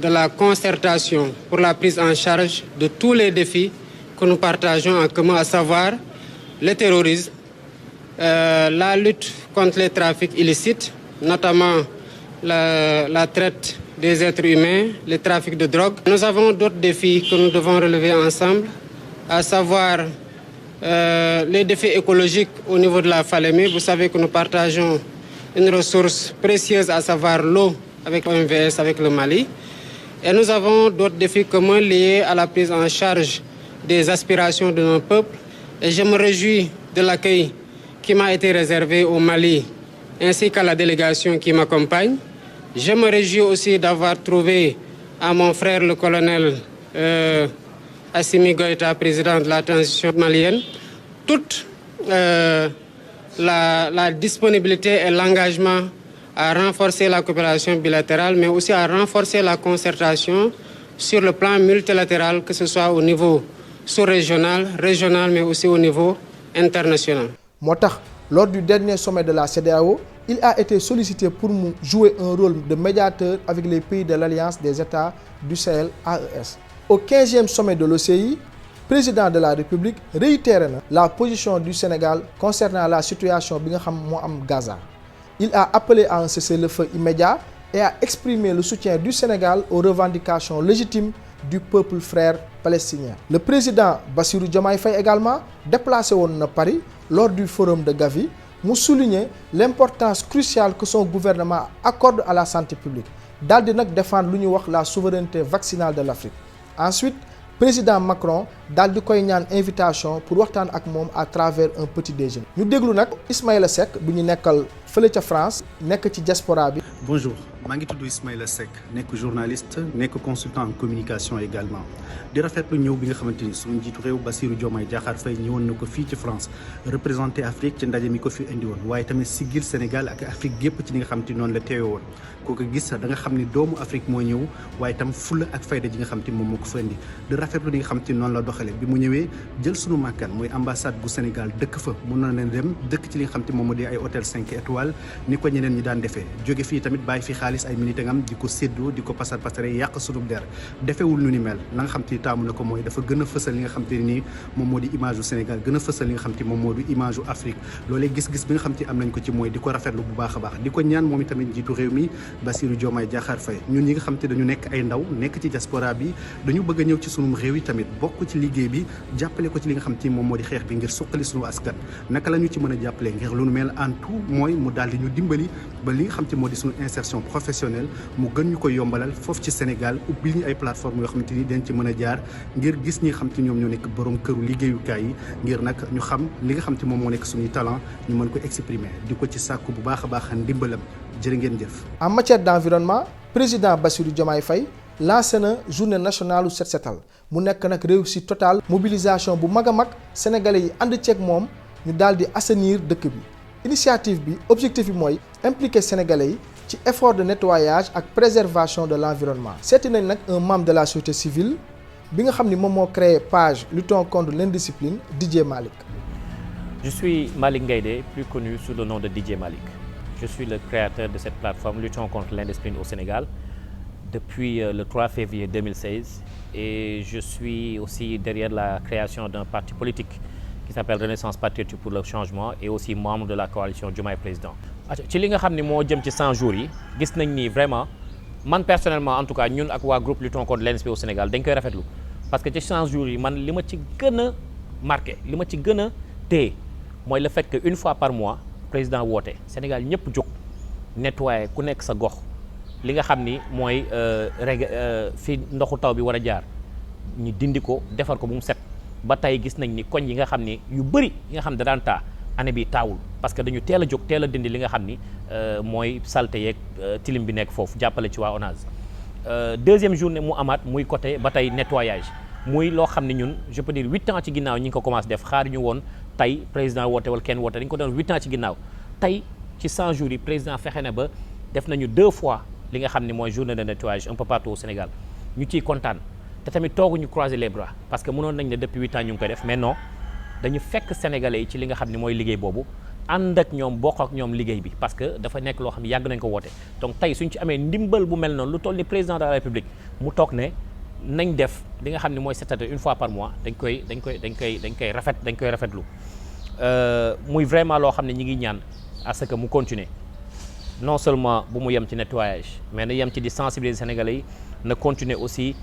Speaker 1: de la concertation pour la prise en charge de tous les défis que nous partageons en commun, à savoir le terrorisme, la lutte contre les trafics illicites, notamment la traite des êtres humains, le trafic de drogue. Nous avons d'autres défis que nous devons relever ensemble, à savoir les défis écologiques au niveau de la Falémé. Vous savez que nous partageons une ressource précieuse, à savoir l'eau, avec OMVS, avec le Mali. Et nous avons d'autres défis communs liés à la prise en charge des aspirations de nos peuples. Et je me réjouis de l'accueil qui m'a été réservé au Mali, ainsi qu'à la délégation qui m'accompagne. Je me réjouis aussi d'avoir trouvé à mon frère le colonel Assimi Goïta, président de la transition malienne, toute la disponibilité et l'engagement à renforcer la coopération bilatérale, mais aussi à renforcer la concertation sur le plan multilatéral, que ce soit au niveau sous-régional, régional, mais aussi au niveau international.
Speaker 2: moo tax lors du dernier sommet de la CEDEAO, il a été sollicité pour jouer un rôle de médiateur avec les pays de l'Alliance des États du Sahel, AES. Au 15e sommet de l'OCI, le président de la République réitère la position du Sénégal concernant la situation bi nga xam moo am Gaza. Il a appelé à un cessez-le-feu immédiat et a exprimé le soutien du Sénégal aux revendications légitimes du peuple frère palestinien. Le président Bassirou Diomaye Faye également, déplacé woon na Paris lors du forum de Gavi, mu souligner l'importance cruciale que son gouvernement accorde à la santé publique, daal di nag défendre lu ñuy wax la souveraineté vaccinale de l'Afrique. Ensuite, président Macron daal di koy ñaan invitation pour waxtaan ak moom à travers un petit déjeuner. ñu déglu nag Ismaïla Seck bu ñu nekkal fële ca France nekk ci diaspora bi.
Speaker 19: Bonjour, maa ngi tudd Ismaïla Seck nekk journaliste nekk consultant en communication également di rafetlu ñëw bi nga xamante ni suñu njiitu réew Bassirou Diomaye Diakhar Faye ñëwoon na ko fii ci France représenté Afrique ci ndaje mi ko fi indi woon waaye tamit siggil Sénégal ak Afrique gépp ci li nga xamante ni noonu la teewe woon koo ko gis da nga xam ni doomu Afrique moo ñëw waaye tam fulla ak fayda ji nga xamante ni moom moo ko fa indi di rafetlu li nga xamante ni noonu la doxale bi mu ñëwee jël sunu màkkan mooy ambassade bu Sénégal dëkk fa mun na leen dem dëkk ci li nga xamante ni moom moo di ay hôtel 5 étoiles ni ko ñeneen ñi daan defee jóge fii tamit bàyyi fi xaalis ay militaires am di ko séddoo di ko pasar pasare yàq sunub der defewul nu ni mel la nga xam te ni taamu na ko mooy dafa gën a fësal li nga xam te ni moom moo di image u Sénégal gën a fësal li nga xam te moom moo di image u Afrique loolee gis-gis bi nga xam te am nañ ko ci mooy di ko rafetlu bu baax a baax di ko ñaan moom itamit njiitu réew mi Bassirou Diomaye Diakhar Faye ñun ñi nga xam te dañu nekk ay ndaw nekk ci diaspora bi dañu bëgg a ñëw ci sunum réew yi tamit bokk ci liggéey bi jàppale ko ci li nga xam te moom moo di xeex bi ngir suqali sunu askan naka la ñu ci mën a jàppale ngir lu nu mel en tout mooy mu daal di ñu dimbali ba li nga xam te moo di sunu insertion professionnelle mu gën ñu ko yombalal foofu ci Sénégal ubbil ñu ay plateforme yoo xamante ni dañ ci mën a jaar ngir gis ñi nga xam te ñoom ñoo nekk borom këru liggéeyukaay yi ngir nag ñu xam li nga xam te moom moo nekk suñuy talent ñu mën ko exprimer di ko ci sàkku bu baax a baax ndimbalam jërë ngeen jëf.
Speaker 2: En matière d'environnement, président Bassirou Diomaye Faye lancé na journée nationale set setal mu nekk nag réussite totale mobilisation bu mag a mag sénégalais yi ànd ceeg moom ñu daal di assainir dëkk bi. Initiative bi objectif bi mooy impliquer sénégalais yi ci effort de nettoyage ak préservation de l'environnement. seeti nañ nag un membre de la société civile bi nga xam ni moom moo créé page luttons contre l'indiscipline, DJ Malik.
Speaker 20: Je suis Malik Ngaïdé, plus connu sous le nom de DJ Malik. Je suis le créateur de cette plateforme luttons contre l'indiscipline au Sénégal. depuis le 3 février 2016 et je suis aussi derrière la création d'un parti politique qui s'appelle Renaissance Patriotique pour le Changement et aussi membre de la coalition Diomaye Président. ci li nga xam ni moo jëm ci 100 jours yi gis nañ ni vraiment man personnellement en tout cas ñun ak waa groupe luttons contre l'INSP au Sénégal dañ koy rafetlu parce que ci 100 jours yi man li ma ci gën a marqué li ma ci gën a téye mooy le fait que une fois par mois président woote Sénégal ñëpp jóg nettoyer ku nekk sa gox li nga xam ni mooy fi ndoxu taw bi war a jaar ñu dindi ko defar ko bu mu set ba tey gis nañ ni koñ yi nga xam ni yu bëri yi nga xam ne da daan taa année bi taawul parce que dañu teel a jóg teel a dindi li nga xam ni mooy saleté yeeg tilim bi nekk foofu jàppale ci waa ONAS. Deuxième journée mu amaat muy côté ba tey nettoyage muy loo xam ne ñun je peux dire 8 ans ci ginnaaw ñi ngi ko commencé def xaar ñu woon tey président woote wala kenn woote dañu ko doon 8 ans ci ginnaaw tey ci 100 jours yi président fexe na ba def nañu 2 fois li nga xam ne mooy journée de nettoyage un peu partout au Sénégal ñu ciy kontaan te tamit tooguñu croiser les bras parce que mënoon nañ ne depuis 8 ans ñu ngi koy def mais non dañu fekk sénégalais yi ci li nga xam ne mooy liggéey boobu ànd ak ñoom bokk ak ñoom liggéey bi parce que dafa nekk loo xam ne yàgg nañ ko woote donc tey suñ ci amee ndimbal bu mel noonu lu toll ni président de la république mu toog ne nañ def li nga xam ne mooy seetate une fois par mois dañ koy rafetlu muy vraiment loo xam ne ñi ngi ñaan à ce que mu continuer non seulement bu mu yem ci nettoyage mais na yem ci di sensibiliser sénégalais yi na continuer aussi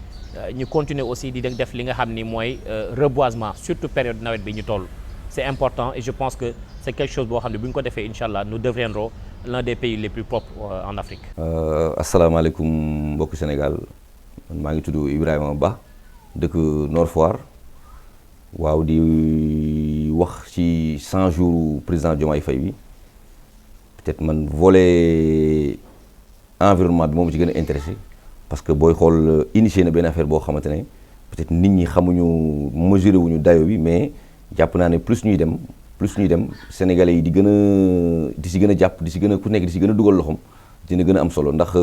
Speaker 20: ñu continuer aussi di def li nga xam ni mooy reboisement surtout période nawet bi ñu toll c'est important et je pense que c'est quelque chose boo xam ne bu ñu ko defee incha allah nous deviendrons l'un des pays les plus propres en Afrique.
Speaker 21: asalaamaaleykum mbokku Sénégal man maa ngi tudd Ibrahima Ba dëkk Nord Foire waaw di wax ci 100 jours président Diomaye Faye bi peut-être man volet environnement bi moom ci gën a intéressé parce que booy xool initié na benn affaire boo xamante ne peut-être nit ñi xamuñu mesuré wuñu dayo bi mais jàpp naa ne plus ñuy dem sénégalais yi di si gën a jàpp di si gën a ku nekk di si gën a dugal loxoom dina gën a am solo ndax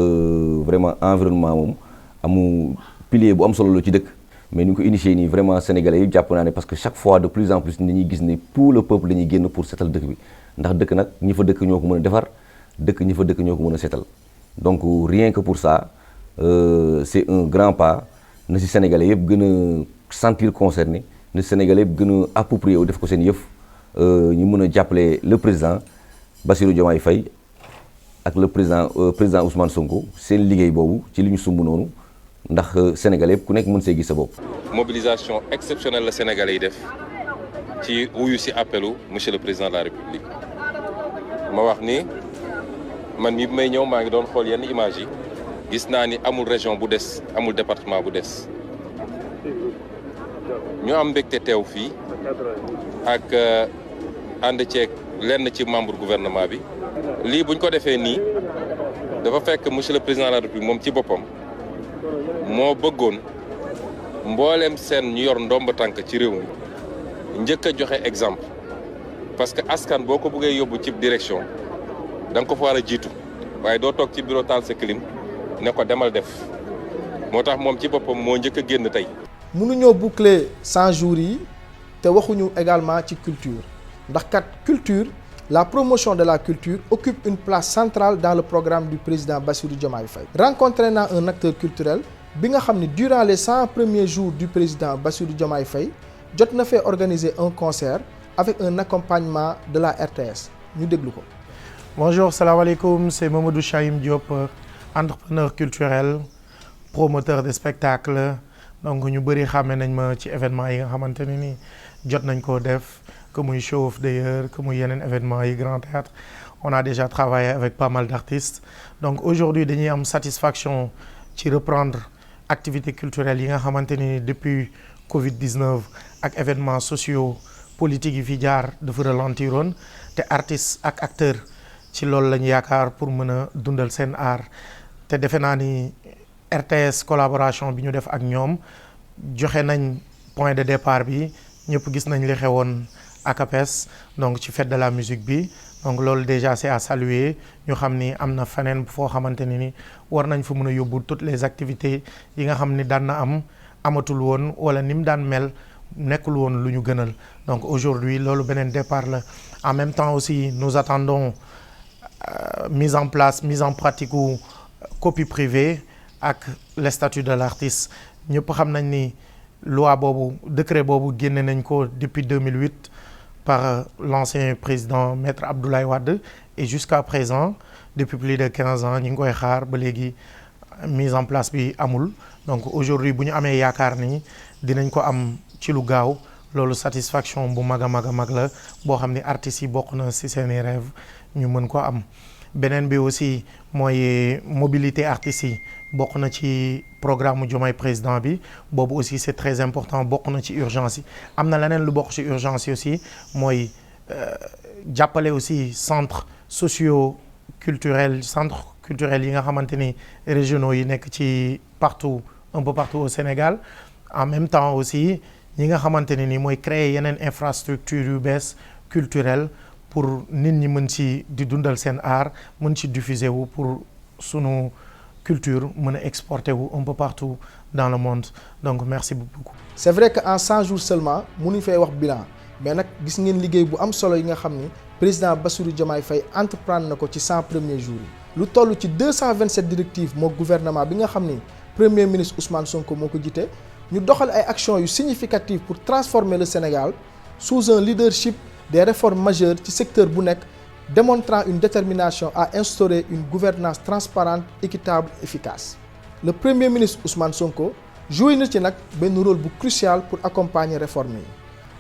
Speaker 21: vraiment environnement moom amu pilier bu am solo la ci dëkk mais ni ñu ko initié nii vraiment sénégalais yi jàpp naa ne parce que chaque fois de plus en plus dañuy gis ne tout le peuple dañuy génn pour setal dëkk bi ndax dëkk nag ñi fa dëkk ñoo ko mën a defar dëkk ñi fa dëkk ñoo ko mën a setal donc rien que pour ça c'est un grand pas na si sénégalais yëpp gën a sentir concerné na si sénégalais yëpp gën a approprié wu def ko seen yëf ñu mën a jàppale le président Bassirou Diomaye Faye ak le président Ousmane Sonko seen liggéey boobu ci li ñu sumb noonu ndax sénégalais yëpp ku nekk mën see gis sa bopp.
Speaker 3: mobilisation exceptionnelle la sénégalais yi def ci wuyu si appelu monsieur le président de la république ma wax ni man mi may ñëw maa ngi doon xool yenn images yi gis naa ni amul région bu des amul département bu des ñu am mbégte teew fii ak ànd ceeg lenn ci membre gouvernement bi lii buñ ko defee nii dafa fekk monsieur le président de la république moom ci boppam moo bëggoon mbooleem seen ñu yor ndomba tànk ci réew mi njëkk a joxe exemple parce que askan boo ko bëggee yóbbu ci direction da nga ko fa war a jiitu waaye doo toog ci bureau taal sa clim ne ko demal def moo tax moom ci boppam moo njëkk a génn tey.
Speaker 2: mënuñoo boucler 100 jours yi te waxuñu également ci culture ndax kat culture la promotion de la culture occupe une place centrale dans le programme du président Bassirou Diomaye Faye. rencontré naa un acteur culturel bi nga xam ne durant les 100 premiers jours du président Bassirou Diomaye Faye jot na fee organiser un concert avec un accompagnement de la RTS ñu déglu ko.
Speaker 22: Bonjour, salam alaikum, c'est Mamadou Chaïm Diop, entrepreneur culturel, promoteur de spectacles. Donc ñu bëri xàmme nañ ma ci événement yi nga xamante ne ni jot nañ koo def que muy show of the year que muy yeneen événement yi grand théâtre on a déjà travaillé avec pas mal d'artistes donc aujourd'hui dañuy am satisfaction ci reprendre activités culturelles yi nga xamante ni depuis Covid-19 ak événements sociaux politiques yi fi jaar dafa ralentiroon te artistes ak acteurs ci loolu lañ yaakaar pour mën a dundal seen art te defe naa ni RTS collaboration bi ñu def ak ñoom joxe nañ point de départ bi ñëpp gis nañ li xewoon ak APES donc ci fête de la musique bi donc loolu déjà c'est à saluer ñu xam ni am na feneen foo xamante ni war nañ fa mën a yóbbu toutes les activités yi nga xam ni daan na am amatul woon wala ni mu daan mel nekkul woon lu ñu gënal donc aujourd'hui loolu beneen départ la en même temps aussi nous attendons mise en pratique ou copie privée ak les statuts de l'artiste ñëpp xam nañ ni loi boobu décret boobu génne nañ ko depuis 2008 par l'ancien président maître Abdoulaye Wade et jusqu'à présent depuis plus de 15 ans ñu ngi koy xaar ba léegi mise en place bi amul donc aujourd'hui bu ñu amee yaakaar ni dinañ ko am ci lu gaaw loolu satisfaction bu mag a mag la boo xam ni artistes yi bokk na ci seeni rêve ñu mën ko am beneen bi aussi mooy mobilité artistes yi bokk na ci programme mu Diomaye président bi boobu aussi c'est très important bokk na ci urgence yi am na leneen lu bokk ci urgence yi aussi mooy jàppale aussi centres socio-culturels centres culturels yi nga xamante ni régionaux yi nekk ci un peu partout au Sénégal en même temps aussi ñi nga xamante ne ni mooy créer yeneen infrastructure yu bees culturelle pour nit ñi mën ci di dundal seen art mën ci diffuser wu pour sunu culture mën a exporter wu un peu partout dans le monde donc merci beaucoup.
Speaker 2: c'est vrai que en 100 jours seulement mënuñ fay wax bilan mais nag gis ngeen liggéey bu am solo yi nga xam ni président Bassirou Diomaye Faye entreprendre na ko ci 100 premiers jours yi. lu toll ci 227 directives moo gouvernement bi nga xam ni premier ministre Ousmane Sonko moo ko jiite ñu doxal ay actions yu significatives pour transformer le Sénégal sous un leadership des réformes majeures ci secteur bu nekk démontrant une détermination à instaurer une gouvernance transparente équitable efficace. Le premier ministre Ousmane Sonko joué na ci nag benn rôle bu crucial pour accompagner réformes yi.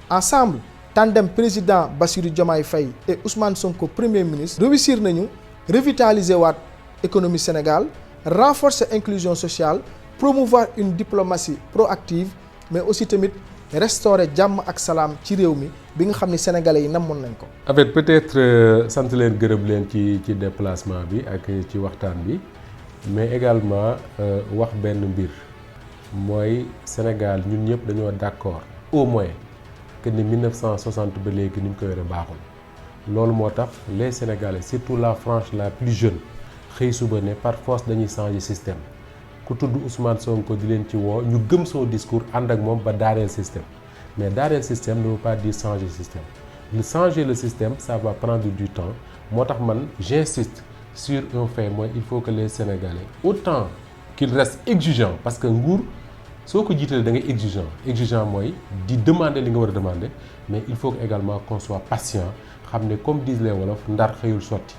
Speaker 2: Ensemble tandem président Bassirou Diomaye Faye et Ousmane Sonko premier ministre réussir nañu revitaliser waat économie Sénégal renforcer inclusion sociale promouvoir une diplomatie proactive mais aussi tamit restaurer jàmm ak salaam ci réew mi bi nga xam ni sénégalais yi namoon nañ ko.
Speaker 4: en fait peut-être sant leen gërëm leen ci déplacement bi ak ci waxtaan bi mais également wax benn mbir mooy Sénégal ñun ñëpp dañoo d'accord au moins que ni 1960 ba léegi ni ñu ko yore baaxul loolu moo tax les Sénégalais surtout la frange la plus jeune xëy suba ne par force dañuy changer système. ku tudd Ousmane Sonko di leen ci woo ñu gëm son discours ànd ak moom ba daaneel système mais daaneel système ne veut pas dire changer système changer le système ça va prendre du temps moo tax man j'insiste sur un fait mooy il faut que les Sénégalais autant qu'ils restent exigeants parce que nguur soo ko jiitalee da ngay exigeant mooy di demander li nga war a demander mais il faut que également qu'on soit patient xam ne comme disent les Wolof ndar xëyul sotti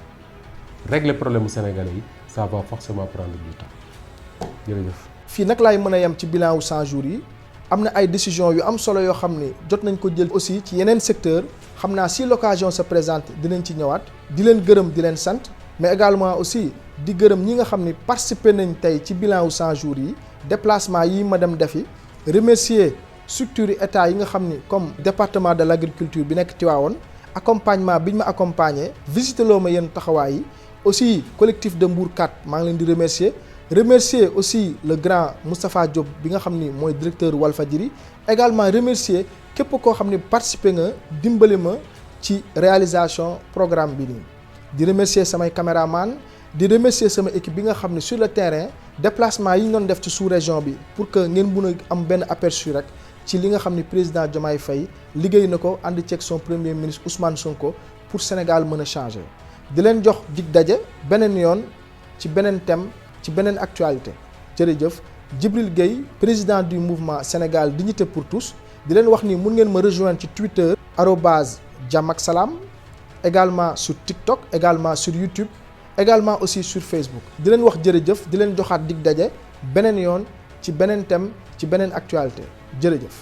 Speaker 4: régler problème mu Sénégalais yi ça va forcément prendre du temps. jërëjëf.
Speaker 2: fii nag laay mën a yem ci bilan wu 100 jours yi am na ay décisions yu am solo yoo xam ni jot nañ ko jël aussi ci yeneen secteur xam naa si l'occasion se présente dinañ ci ñëwaat di leen gërëm di leen sant mais également aussi di gërëm ñi nga xam ni participer nañ tey ci bilan wu 100 jours yi déplacement yi ma dem defi remercier structures état yi nga xam ni comme département de l'agriculture bi nekk Tivaouane accompagnement bi ñu ma accompagner visiter loo ma yenn taxawaay yi aussi collectif de Mbour 4 maa ngi leen di remercier aussi le grand Moustapha Diop bi nga xam ni mooy directeur Walfadjri également remercier képp koo xam ni participer nga dimbali ma ci réalisation programme bi nii di remercier samay caméraman di remercier sama équipe bi nga xam ni sur le terrain déplacement yi ñu doon def ci sous-région bi pour que ngeen mun a am benn aperçu rek ci li nga xam ni président Diomaye Faye liggéey na ko ànd ceeg son premier ministre Ousmane Sonko pour Sénégal mën a changer di leen jox dig daje beneen yoon ci beneen thème ci beneen actualité jërëjëf Djibril Gueye président du mouvement Sénégal Dignité pour tous di leen wax ni mun ngeen ma rejoindre ci Twitter @jamaksalaam également sur TikTok également sur YouTube également aussi sur Facebook di leen wax jërëjëf di leen joxaat dig daje beneen yoon ci beneen thème ci beneen actualité jërëjëf